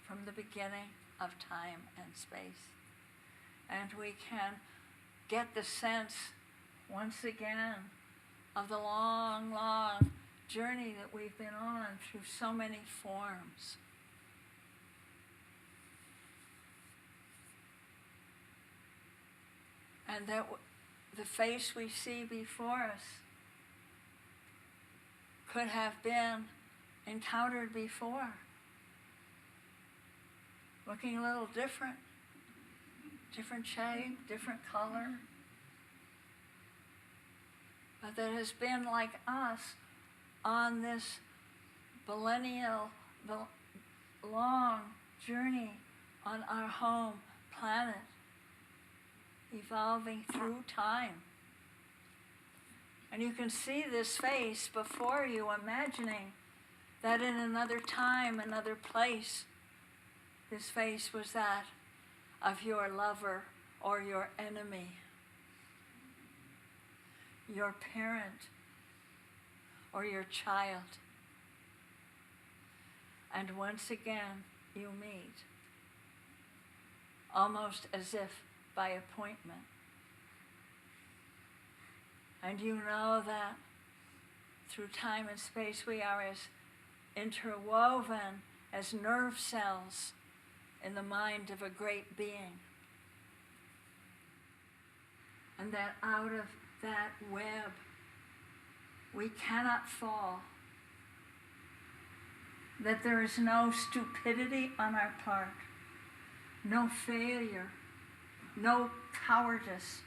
from the beginning of time and space. And we can get the sense, once again, of the long, long journey that we've been on through so many forms. And that the face we see before us could have been encountered before, looking a little different shape, different color, but that has been like us on this long journey on our home planet, evolving through time. And you can see this face before you, imagining that in another time, another place, this face was that of your lover or your enemy, your parent or your child. And once again, you meet, almost as if by appointment. And you know that through time and space we are as interwoven as nerve cells in the mind of a great being. and that out of that web we cannot fall, that there is no stupidity on our part, no failure, no cowardice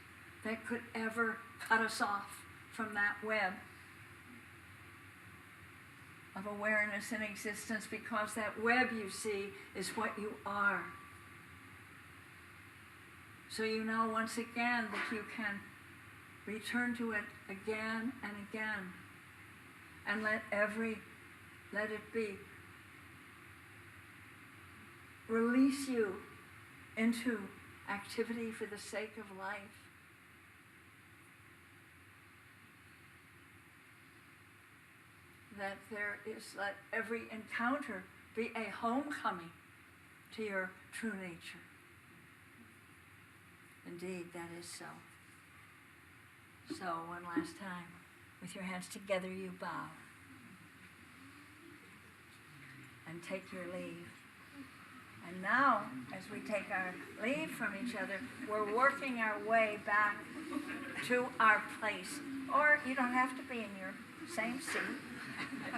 that could ever cut us off from that web of awareness and existence, because that web, you see, is what you are. So you know once again that you can return to it again and again, and let it be. Release you into activity for the sake of life. That there is, let every encounter be a homecoming to your true nature. Indeed, that is so. So, one last time, with your hands together, you bow and take your leave. And now, as we take our leave from each other, we're working our way back to our place. Or you don't have to be in your same seat. Do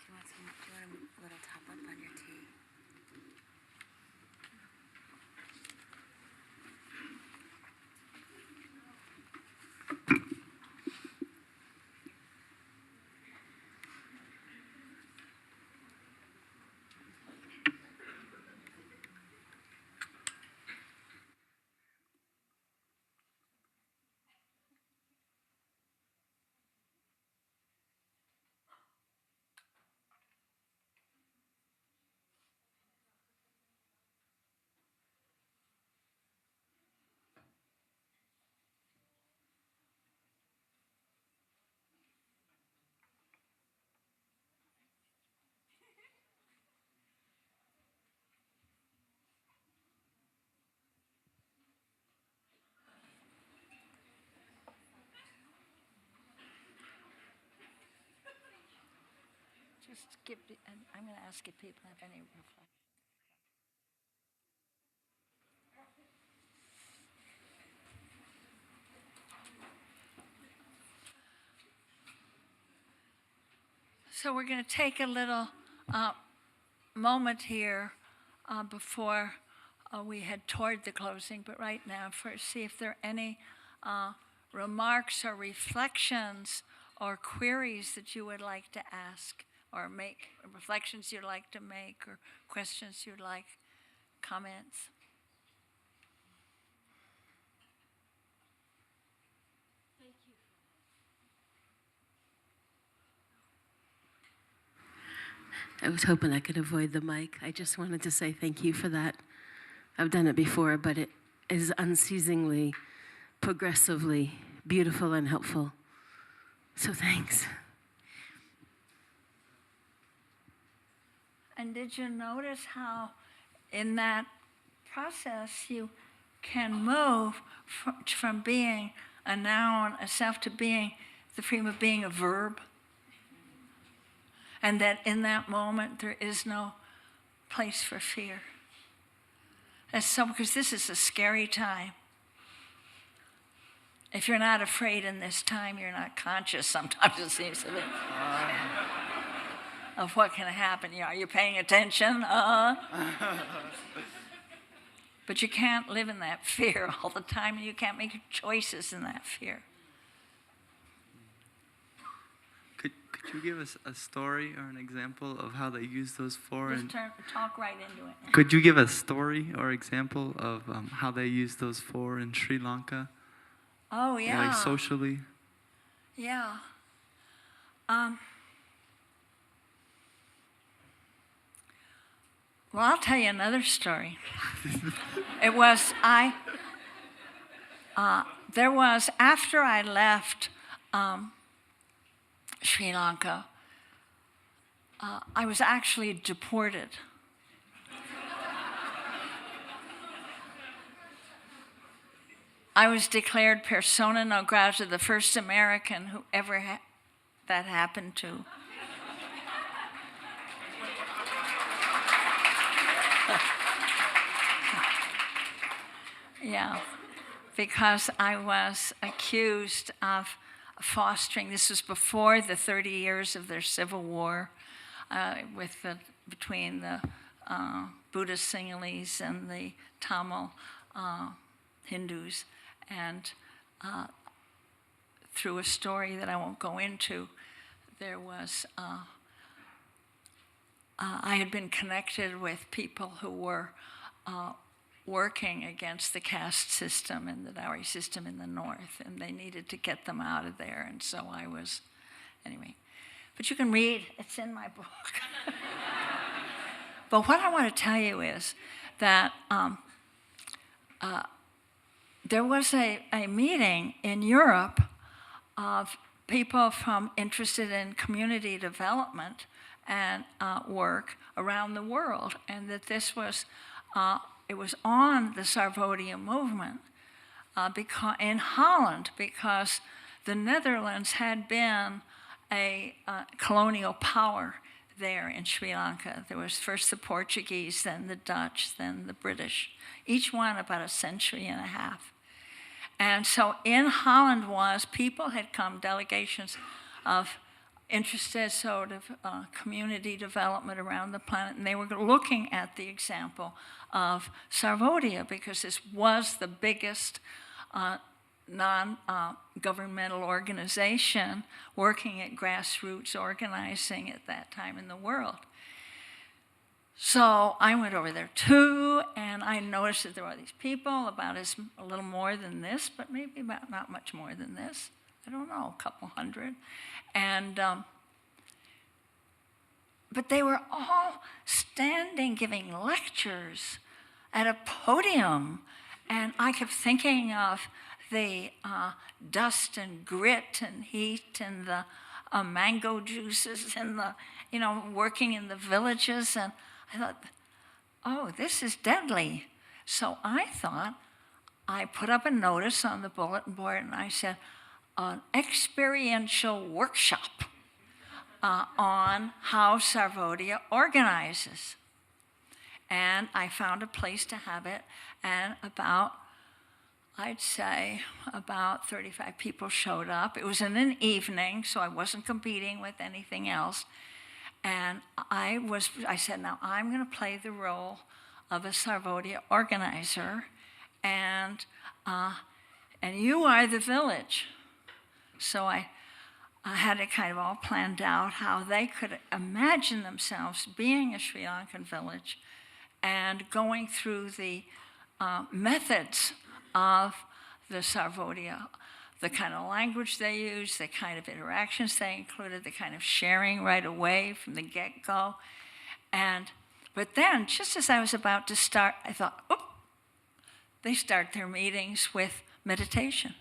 you want a little top up on your tea? Just give, and I'm going to ask if people have any reflection. So we're going to take a little moment here before we head toward the closing, but right now, first, see if there are any remarks or reflections or queries that you would like to ask or make, reflections you'd like to make, or questions you'd like, comments. I was hoping I could avoid the mic. I just wanted to say thank you for that. I've done it before, but it is unceasingly, progressively beautiful and helpful. So thanks. And did you notice how in that process you can move from being a noun, a self, to being the freedom of being a verb? And that in that moment there is no place for fear. That's so, because this is a scary time. If you're not afraid in this time, you're not conscious, sometimes it seems to be, of what can happen. Are you paying attention? But you can't live in that fear all the time, and you can't make choices in that fear. Could you give us a story or an example of how they use those four? Just talk right into it. Could you give a story or example of how they use those four in Sri Lanka? Oh, yeah. Like socially? Yeah. Well, I'll tell you another story. It was, there was, after I left Sri Lanka, I was actually deported. I was declared persona non grata, the first American who ever that happened to. Yeah, because I was accused of fostering. This was before the 30 years of their civil war between the Buddhist Sinhalese and the Tamil Hindus, and through a story that I won't go into, there was I had been connected with people who were working against the caste system and the dowry system in the north, and they needed to get them out of there, and so I was, anyway. But you can read, it's in my book. But what I want to tell you is that there was a meeting in Europe of people interested in community development and work around the world, and that this was, it was on the Sarvodia movement in Holland, because the Netherlands had been a colonial power there in Sri Lanka. There was first the Portuguese, then the Dutch, then the British, each one about a century and a half. And so in Holland people had come, delegations of interested sort of community development around the planet, and they were looking at the example of Sarvodia, because this was the biggest non-governmental organization working at grassroots organizing at that time in the world. So I went over there too, and I noticed that there were these people, about a little more than this, but maybe about not much more than this. I don't know, a couple hundred. And but they were all standing giving lectures at a podium, and I kept thinking of the dust and grit and heat and the mango juices and the, working in the villages. And I thought, oh, this is deadly. So I thought, I put up a notice on the bulletin board, and I said, an experiential workshop on how Sarvodia organizes. And I found a place to have it, and I'd say about 35 people showed up. It was in an evening, so I wasn't competing with anything else. And I said, now I'm going to play the role of a Sarvodia organizer, and you are the village. So I had it kind of all planned out, how they could imagine themselves being a Sri Lankan village and going through the methods of the Sarvodia, the kind of language they used, the kind of interactions they included, the kind of sharing right away from the get-go. But then, just as I was about to start, I thought, they start their meetings with meditation.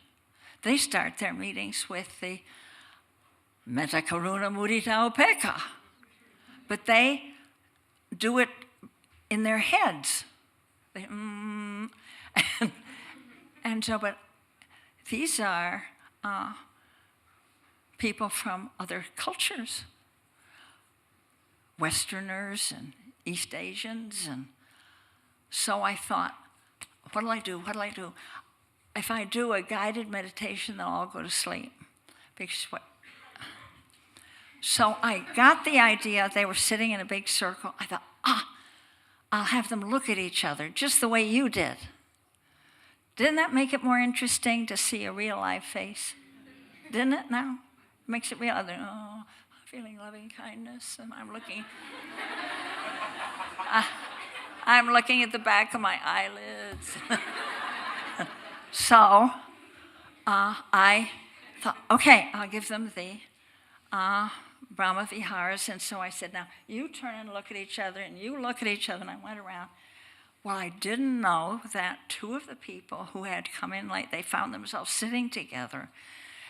They start their meetings with the Metta Karuna Mudita Upekkha. But they do it in their heads. And so, but these are people from other cultures, Westerners and East Asians. And so I thought, what'll I do? If I do a guided meditation, they'll all go to sleep. So I got the idea. They were sitting in a big circle. I thought, I'll have them look at each other just the way you did. Didn't that make it more interesting to see a real live face? Didn't it now? It makes it real. Oh, feeling loving kindness, and I'm looking. I'm looking at the back of my eyelids. So I thought, okay, I'll give them the Brahma Viharas. And so I said, now you turn and look at each other, and you look at each other. And I went around. Well, I didn't know that two of the people who had come in late, they found themselves sitting together.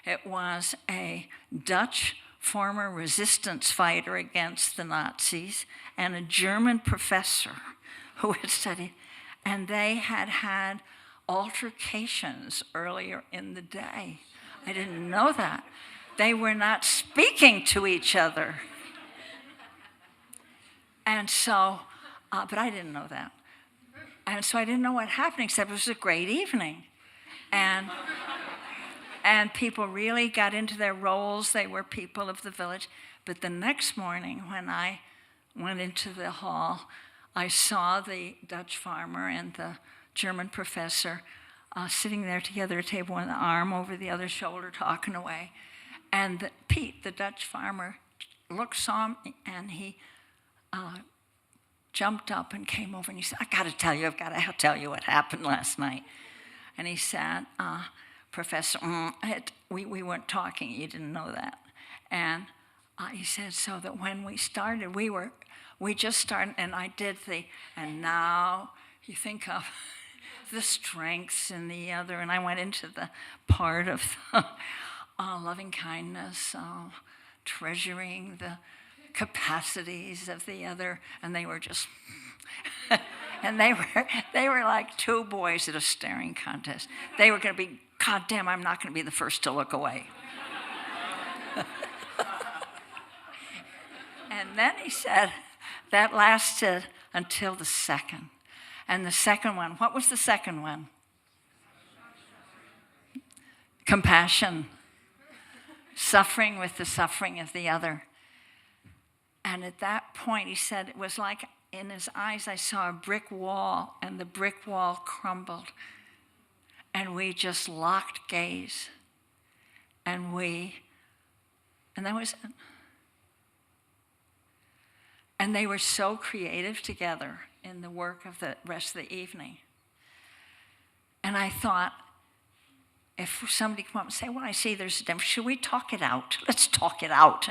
It was a Dutch former resistance fighter against the Nazis and a German professor who had studied. And they had altercations earlier in the day. I didn't know that. They were not speaking to each other. And so, but I didn't know that. And so I didn't know what happened, except it was a great evening. And people really got into their roles. They were people of the village. But the next morning, when I went into the hall, I saw the Dutch farmer and the German professor sitting there together at a table, one arm over the other shoulder, talking away. And Pete, the Dutch farmer, saw me, and he jumped up and came over, and he said, I've got to tell you what happened last night. And he said, Professor, we weren't talking, you didn't know that. And he said, so that when we started, we just started, and I did and now you think of the strengths in the other, and I went into the part of the loving kindness, treasuring the capacities of the other, and they were just, and they were like two boys at a staring contest. They were going to be, God damn, I'm not going to be the first to look away. And then he said, that lasted until the second. And the second one, what was the second one? Compassion. Suffering with the suffering of the other. And at that point, he said, it was like in his eyes, I saw a brick wall, and the brick wall crumbled. And we just locked gaze. And that was it. And they were so creative together in the work of the rest of the evening. And I thought, if somebody come up and say, well, I see there's a difference, should we talk it out? Let's talk it out.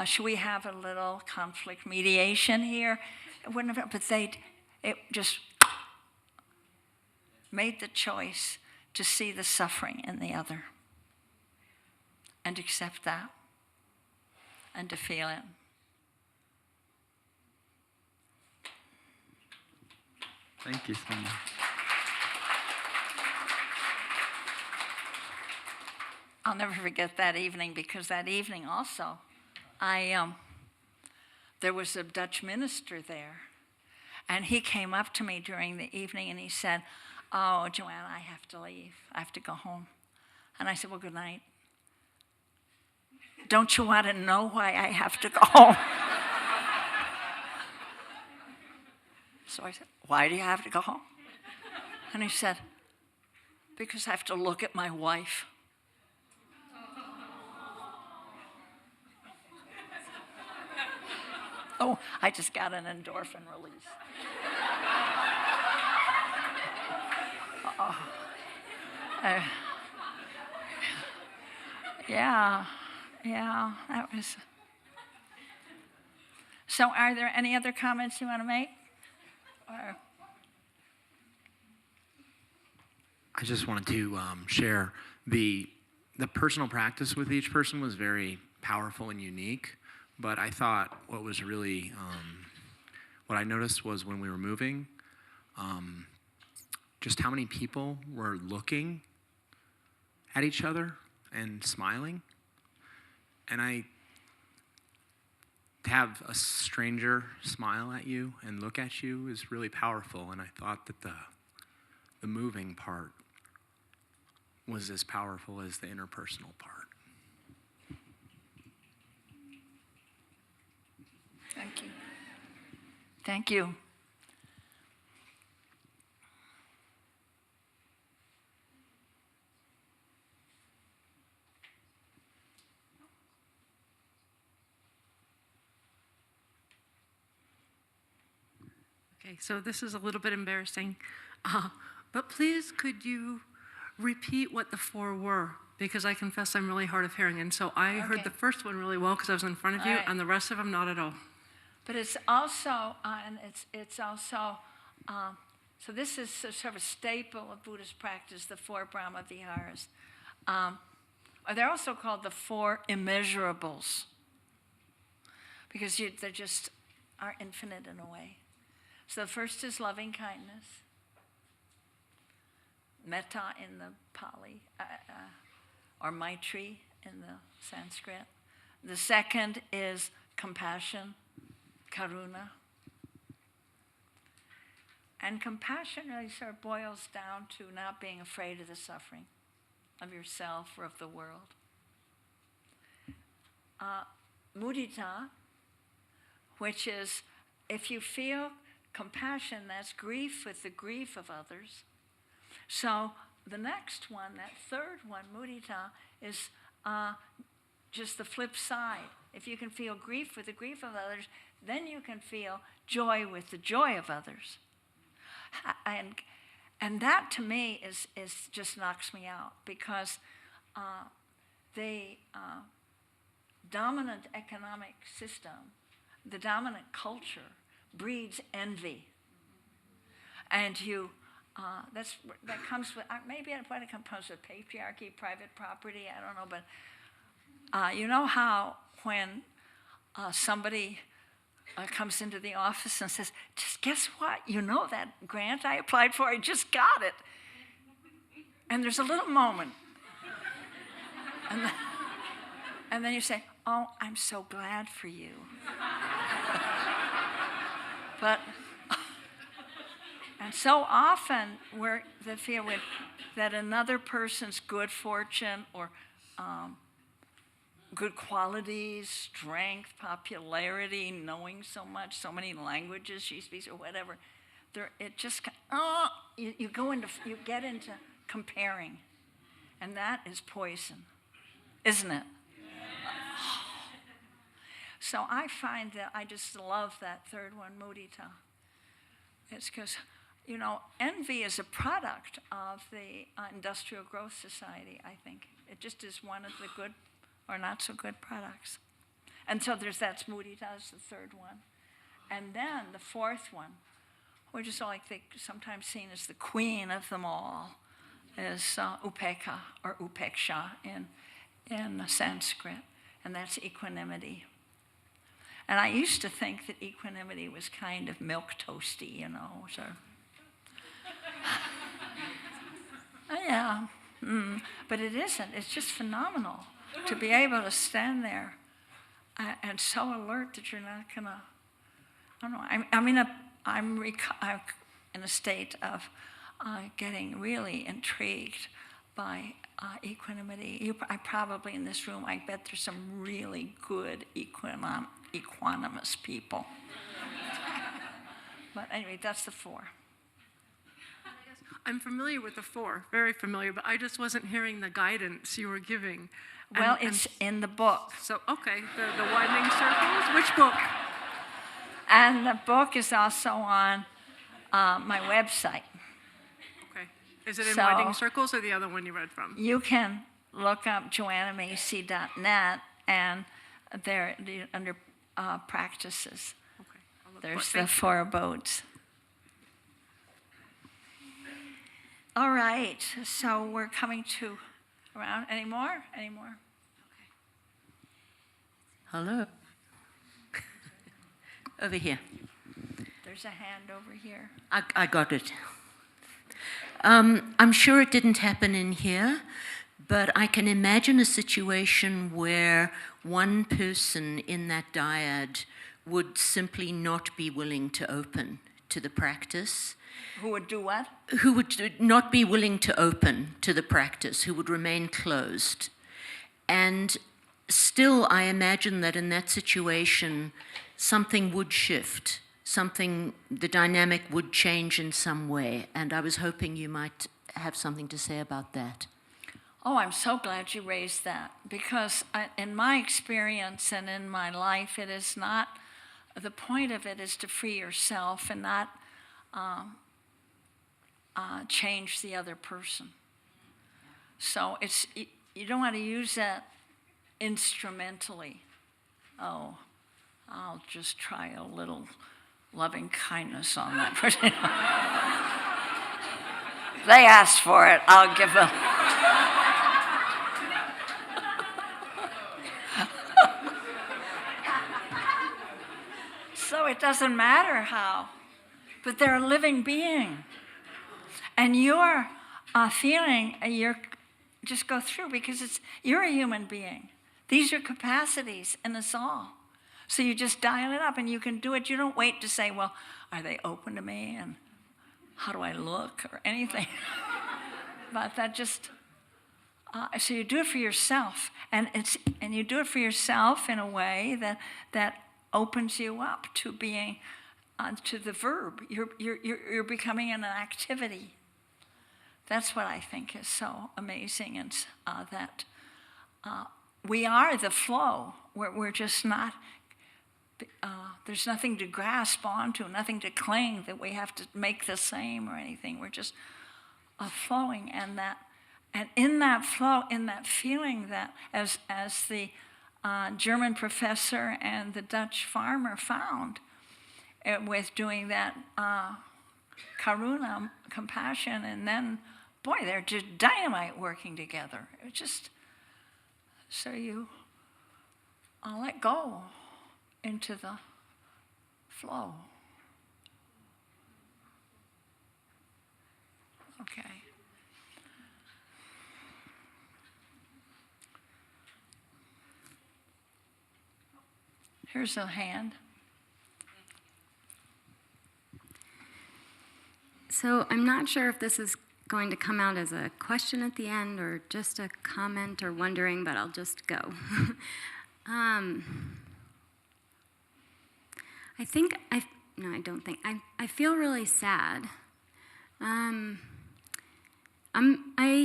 Should we have a little conflict mediation here? It wouldn't have, but it just made the choice to see the suffering in the other and accept that and to feel it. Thank you so much. I'll never forget that evening, because that evening also, there was a Dutch minister there, and he came up to me during the evening and he said, oh, Joanne, I have to leave. I have to go home. And I said, well, good night. Don't you want to know why I have to go home? So I said, why do you have to go home? And he said, because I have to look at my wife. Oh, I just got an endorphin release. Yeah, that was. So are there any other comments you want to make? Or? I just wanted to share the personal practice with each person was very powerful and unique. But I thought what was really, what I noticed was when we were moving, just how many people were looking at each other and smiling. And to have a stranger smile at you and look at you is really powerful. And I thought that the moving part was as powerful as the interpersonal part. Thank you. Thank you. Okay, so this is a little bit embarrassing, but please could you repeat what the four were? Because I confess I'm really hard of hearing, and so I heard the first one really well because I was in front of you, and the rest of them not at all. But it's also, and it's also, so this is sort of a staple of Buddhist practice, the four Brahma Viharas. They're also called the four immeasurables, because they just are infinite in a way. So the first is loving kindness. metta in the Pali, or Maitri in the Sanskrit. The second is compassion, karuna. And compassion really sort of boils down to not being afraid of the suffering of yourself or of the world. Mudita, which is if you feel compassion, that's grief with the grief of others. So the next one, that third one, mudita, is just the flip side. If you can feel grief with the grief of others, then you can feel joy with the joy of others. And that to me is just knocks me out, because the dominant economic system, the dominant culture, breeds envy. And that comes with, maybe it comes with patriarchy, private property, I don't know, but you know how when somebody comes into the office and says, just guess what, you know that grant I applied for, I just got it. And there's a little moment. And then you say, oh, I'm so glad for you. But, and so often we're the feel that another person's good fortune or good qualities, strength, popularity, knowing so much, so many languages she speaks or whatever, it just, you get into comparing, and that is poison, isn't it? So I find that I just love that third one, mudita. It's because, envy is a product of the industrial growth society, I think. It just is one of the good or not so good products. And so that's mudita, is the third one. And then the fourth one, which is sometimes seen as the queen of them all, is upekkha or upeksha in Sanskrit, and that's equanimity. And I used to think that equanimity was kind of milquetoasty, so. Yeah, but it isn't. It's just phenomenal to be able to stand there and so alert that you're not gonna. I don't know. I'm in a state of getting really intrigued by equanimity. I probably in this room, I bet there's some really good equanimous people. But anyway, that's the four. I'm familiar with the four, very familiar, but I just wasn't hearing the guidance you were giving. Well, it's in the book. So, okay, the widening circles, which book? And the book is also on my website. Okay. Is it in Widening Circles or the other one you read from? You can look up joannamacy.net, and there under practices. Okay. I'll look for it. There's the Thank you. four abodes. All right, so we're coming to around. Any more? Hello. Over here. There's a hand over here. I got it. I'm sure it didn't happen in here, but I can imagine a situation where one person in that dyad would simply not be willing to open to the practice. Who would do what? Who would not be willing to open to the practice, who would remain closed. And still, I imagine that in that situation, something would shift, the dynamic would change in some way. And I was hoping you might have something to say about that. Oh, I'm so glad you raised that, because in my experience and in my life, it is not, the point of it is to free yourself and not change the other person. So you don't want to use that instrumentally. Oh, I'll just try a little loving kindness on that person. They asked for it, I'll give them. So it doesn't matter how, but they're a living being. And you're feeling you're just go through, because you're a human being. These are capacities in us all. So you just dial it up and you can do it. You don't wait to say, well, are they open to me and how do I look or anything? But that just, so you do it for yourself. And you do it for yourself in a way that opens you up to being, to the verb. You're becoming an activity. That's what I think is so amazing, and that we are the flow. We're just not, there's nothing to grasp onto, nothing to cling that we have to make the same or anything. We're just flowing, and in that flow, in that feeling that, as the German professor and the Dutch farmer found with doing that karuna, compassion, and then, boy, they're just dynamite working together. It's just, so you let go into the flow. Okay. Here's a hand. So I'm not sure if this is going to come out as a question at the end or just a comment or wondering, but I'll just go. I feel really sad. I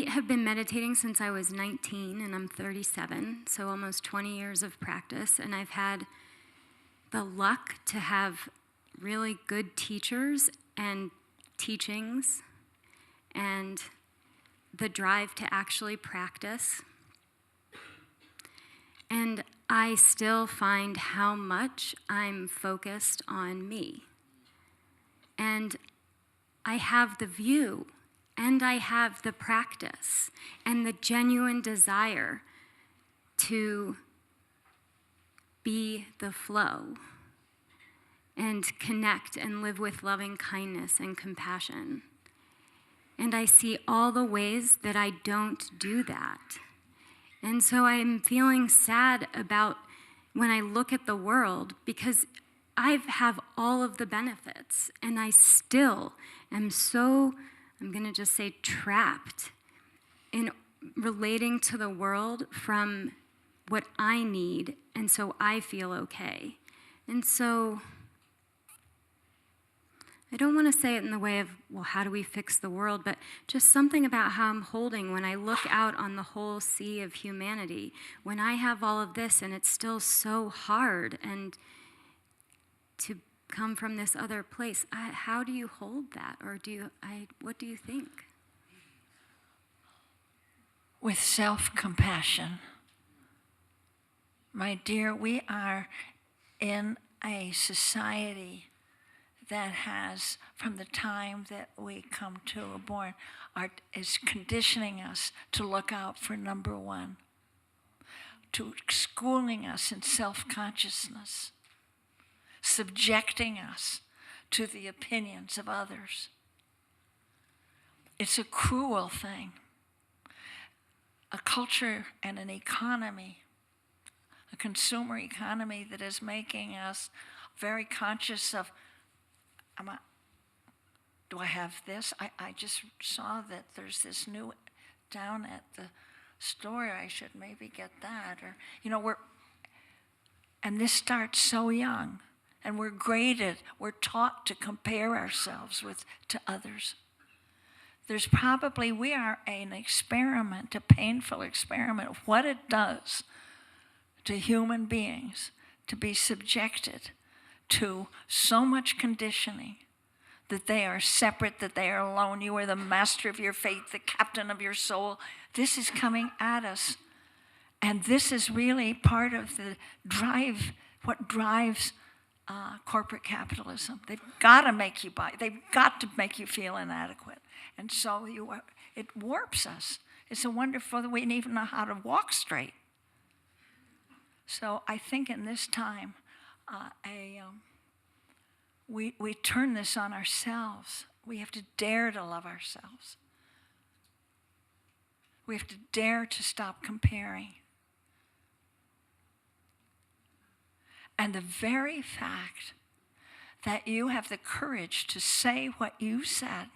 have been meditating since I was 19, and I'm 37, so almost 20 years of practice, and I've had the luck to have really good teachers and teachings and the drive to actually practice. And I still find how much I'm focused on me. And I have the view, and I have the practice, and the genuine desire to be the flow and connect and live with loving kindness and compassion. And I see all the ways that I don't do that. And so I'm feeling sad about when I look at the world, because I have all of the benefits, and I still am so, I'm going to just say, trapped in relating to the world from what I need, and so I feel okay. And so I don't want to say it in the way of, well, how do we fix the world, but just something about how I'm holding when I look out on the whole sea of humanity, when I have all of this and it's still so hard, and to come from this other place, how do you hold that? Or what do you think? With self-compassion. My dear, we are in a society that has, from the time that we come to a born, is conditioning us to look out for number one, to schooling us in self-consciousness, subjecting us to the opinions of others. It's a cruel thing. A culture and an economy, a consumer economy that is making us very conscious of, do I have this? I just saw that there's this new down at the store. I should maybe get that. Or, and this starts so young, and we're graded. We're taught to compare ourselves to others. We are an experiment, a painful experiment of what it does to human beings to be subjected to so much conditioning that they are separate, that they are alone. You are the master of your fate, the captain of your soul. This is coming at us. And this is really part of the drive, what drives corporate capitalism. They've got to make you buy. They've got to make you feel inadequate. And so it warps us. It's a wonderful that we didn't even know how to walk straight. So I think in this time, we turn this on ourselves. We have to dare to love ourselves. We have to dare to stop comparing. And the very fact that you have the courage to say what you said,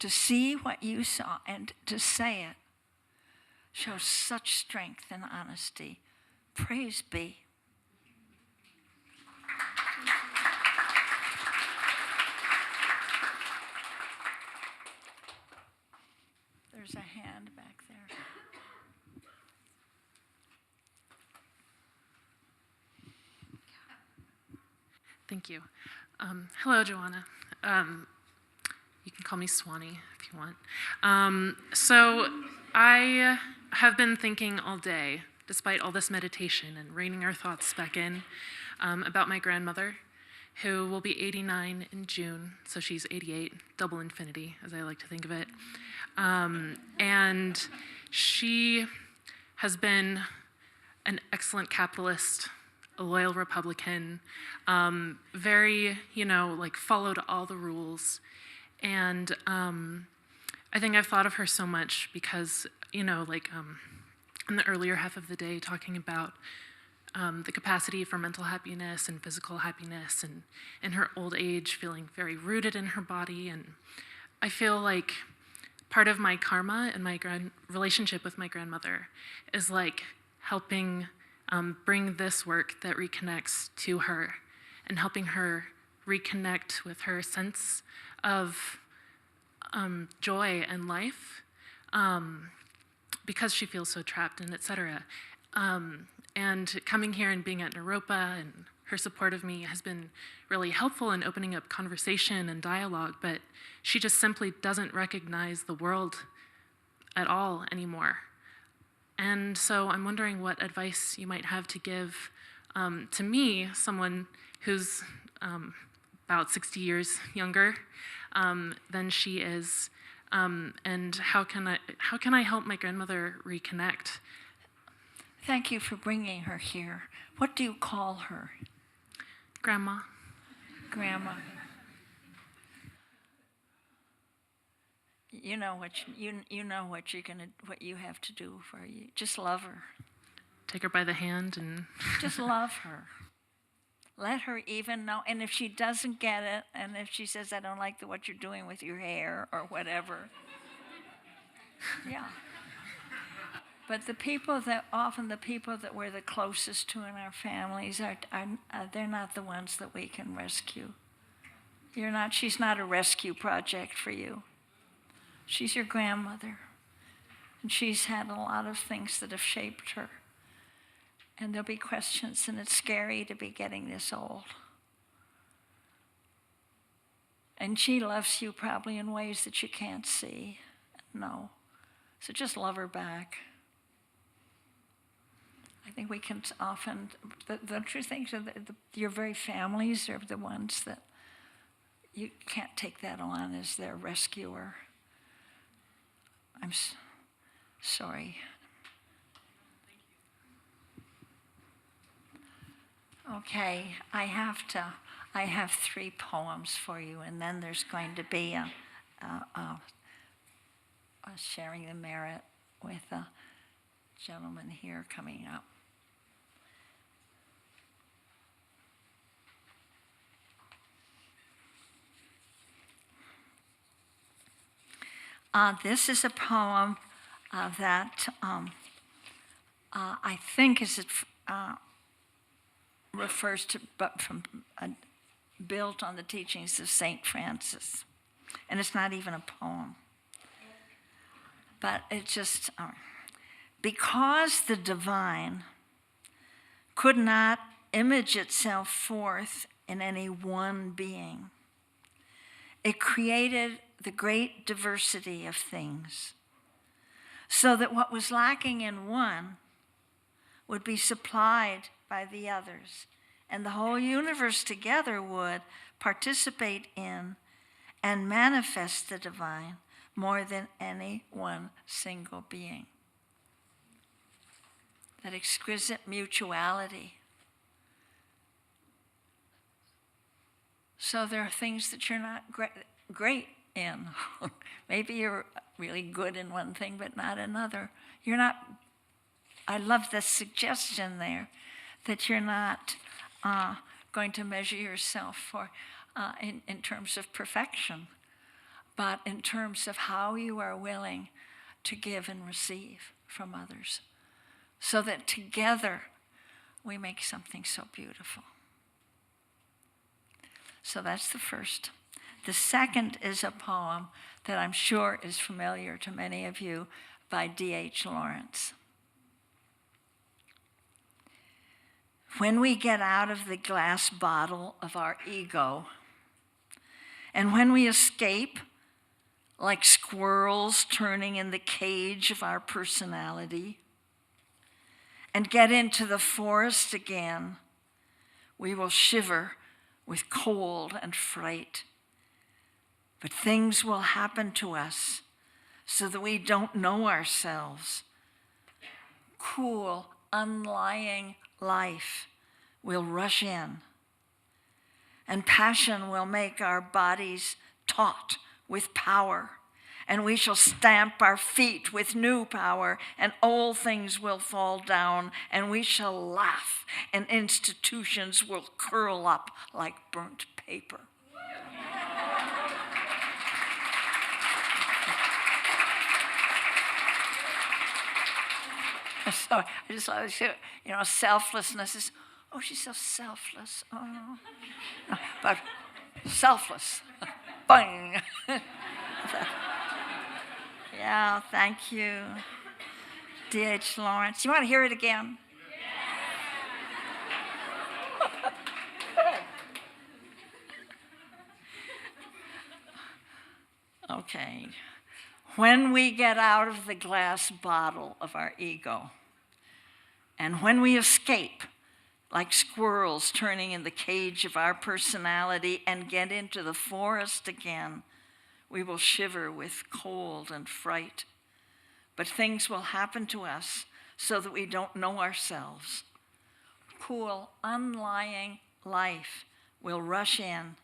to see what you saw, and to say it, shows such strength and honesty. Praise be. There's a hand back there. Thank you. Hello, Joanna. You can call me Swanee if you want. So I have been thinking all day, despite all this meditation and reining our thoughts back in, about my grandmother, who will be 89 in June. So she's 88, double infinity, as I like to think of it. And she has been an excellent capitalist, a loyal Republican, very, followed all the rules. And I think I've thought of her so much because, in the earlier half of the day, talking about the capacity for mental happiness and physical happiness, and in her old age, feeling very rooted in her body. And I feel like part of my karma and my relationship with my grandmother is like helping bring this work that reconnects to her and helping her reconnect with her sense of joy and life because she feels so trapped and etc. And coming here and being at Naropa and her support of me has been really helpful in opening up conversation and dialogue, but she just simply doesn't recognize the world at all anymore. And so I'm wondering what advice you might have to give to me, someone who's about 60 years younger than she is, and how can I help my grandmother reconnect? Thank you for bringing her here. What do you call her? Grandma. Grandma. You know what what you have to do for you. Just love her. Take her by the hand and Just love her. Let her even know. And if she doesn't get it, and if she says, I don't like what you're doing with your hair or whatever, yeah. But the people that we're the closest to in our families they're not the ones that we can rescue. She's not a rescue project for you. She's your grandmother. And she's had a lot of things that have shaped her. And there'll be questions, and it's scary to be getting this old. And she loves you probably in ways that you can't see. No. So just love her back. I think we can often, don't you think your very families are the ones that you can't take that on as their rescuer? I'm sorry. Okay, I have 3 poems for you, and then there's going to be a sharing the merit with a gentleman here coming up. This is a poem that I think refers to, built on the teachings of St. Francis. And it's not even a poem. But it's just, because the divine could not image itself forth in any one being, it created the great diversity of things, so that what was lacking in one would be supplied by the others, and the whole universe together would participate in and manifest the divine more than any one single being. That exquisite mutuality. So there are things that you're not great in. Maybe you're really good in one thing but not another. You're not, I love the suggestion there that you're not going to measure yourself for in terms of perfection, but in terms of how you are willing to give and receive from others, so that together we make something so beautiful. So that's the first. The second is a poem that I'm sure is familiar to many of you by D.H. Lawrence. When we get out of the glass bottle of our ego, and when we escape like squirrels turning in the cage of our personality, and get into the forest again, we will shiver with cold and fright. But things will happen to us so that we don't know ourselves. Cool, unlying life will rush in, and passion will make our bodies taut with power, and we shall stamp our feet with new power, and old things will fall down, and we shall laugh, and institutions will curl up like burnt paper. So I just thought, selflessness is, oh, she's so selfless. Oh. But selfless. Bang. Yeah, thank you. D.H. Lawrence. You want to hear it again? Okay. When we get out of the glass bottle of our ego, and when we escape like squirrels turning in the cage of our personality and get into the forest again, we will shiver with cold and fright. But things will happen to us so that we don't know ourselves. Cool, unlying life will rush in,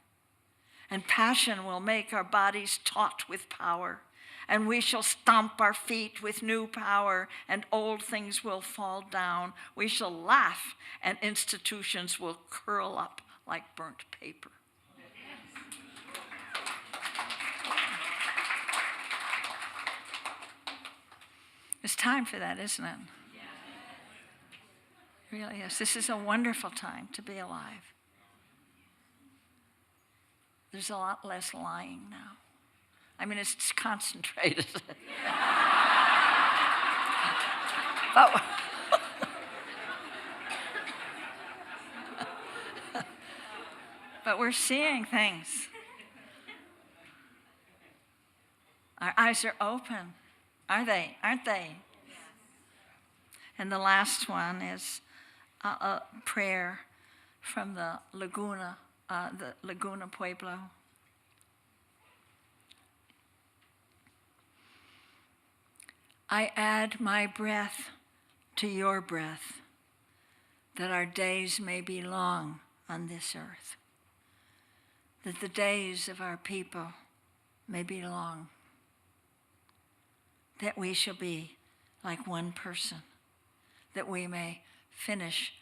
and passion will make our bodies taut with power, and we shall stomp our feet with new power, and old things will fall down. We shall laugh, and institutions will curl up like burnt paper. It's time for that, isn't it? It really is. This is a wonderful time to be alive. There's a lot less lying now. I mean, it's concentrated. But we're seeing things. Our eyes are open. Are they? Aren't they? And the last one is a prayer from the Laguna Pueblo. I add my breath to your breath, that our days may be long on this earth, that the days of our people may be long, that we shall be like one person, that we may finish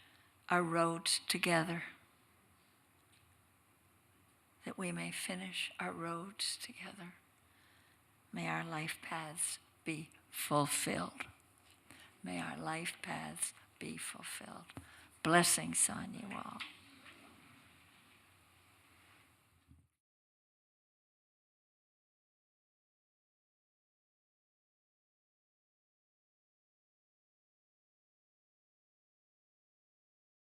our roads together, that we may finish our roads together. May our life paths be fulfilled. May our life paths be fulfilled. Blessings on you all.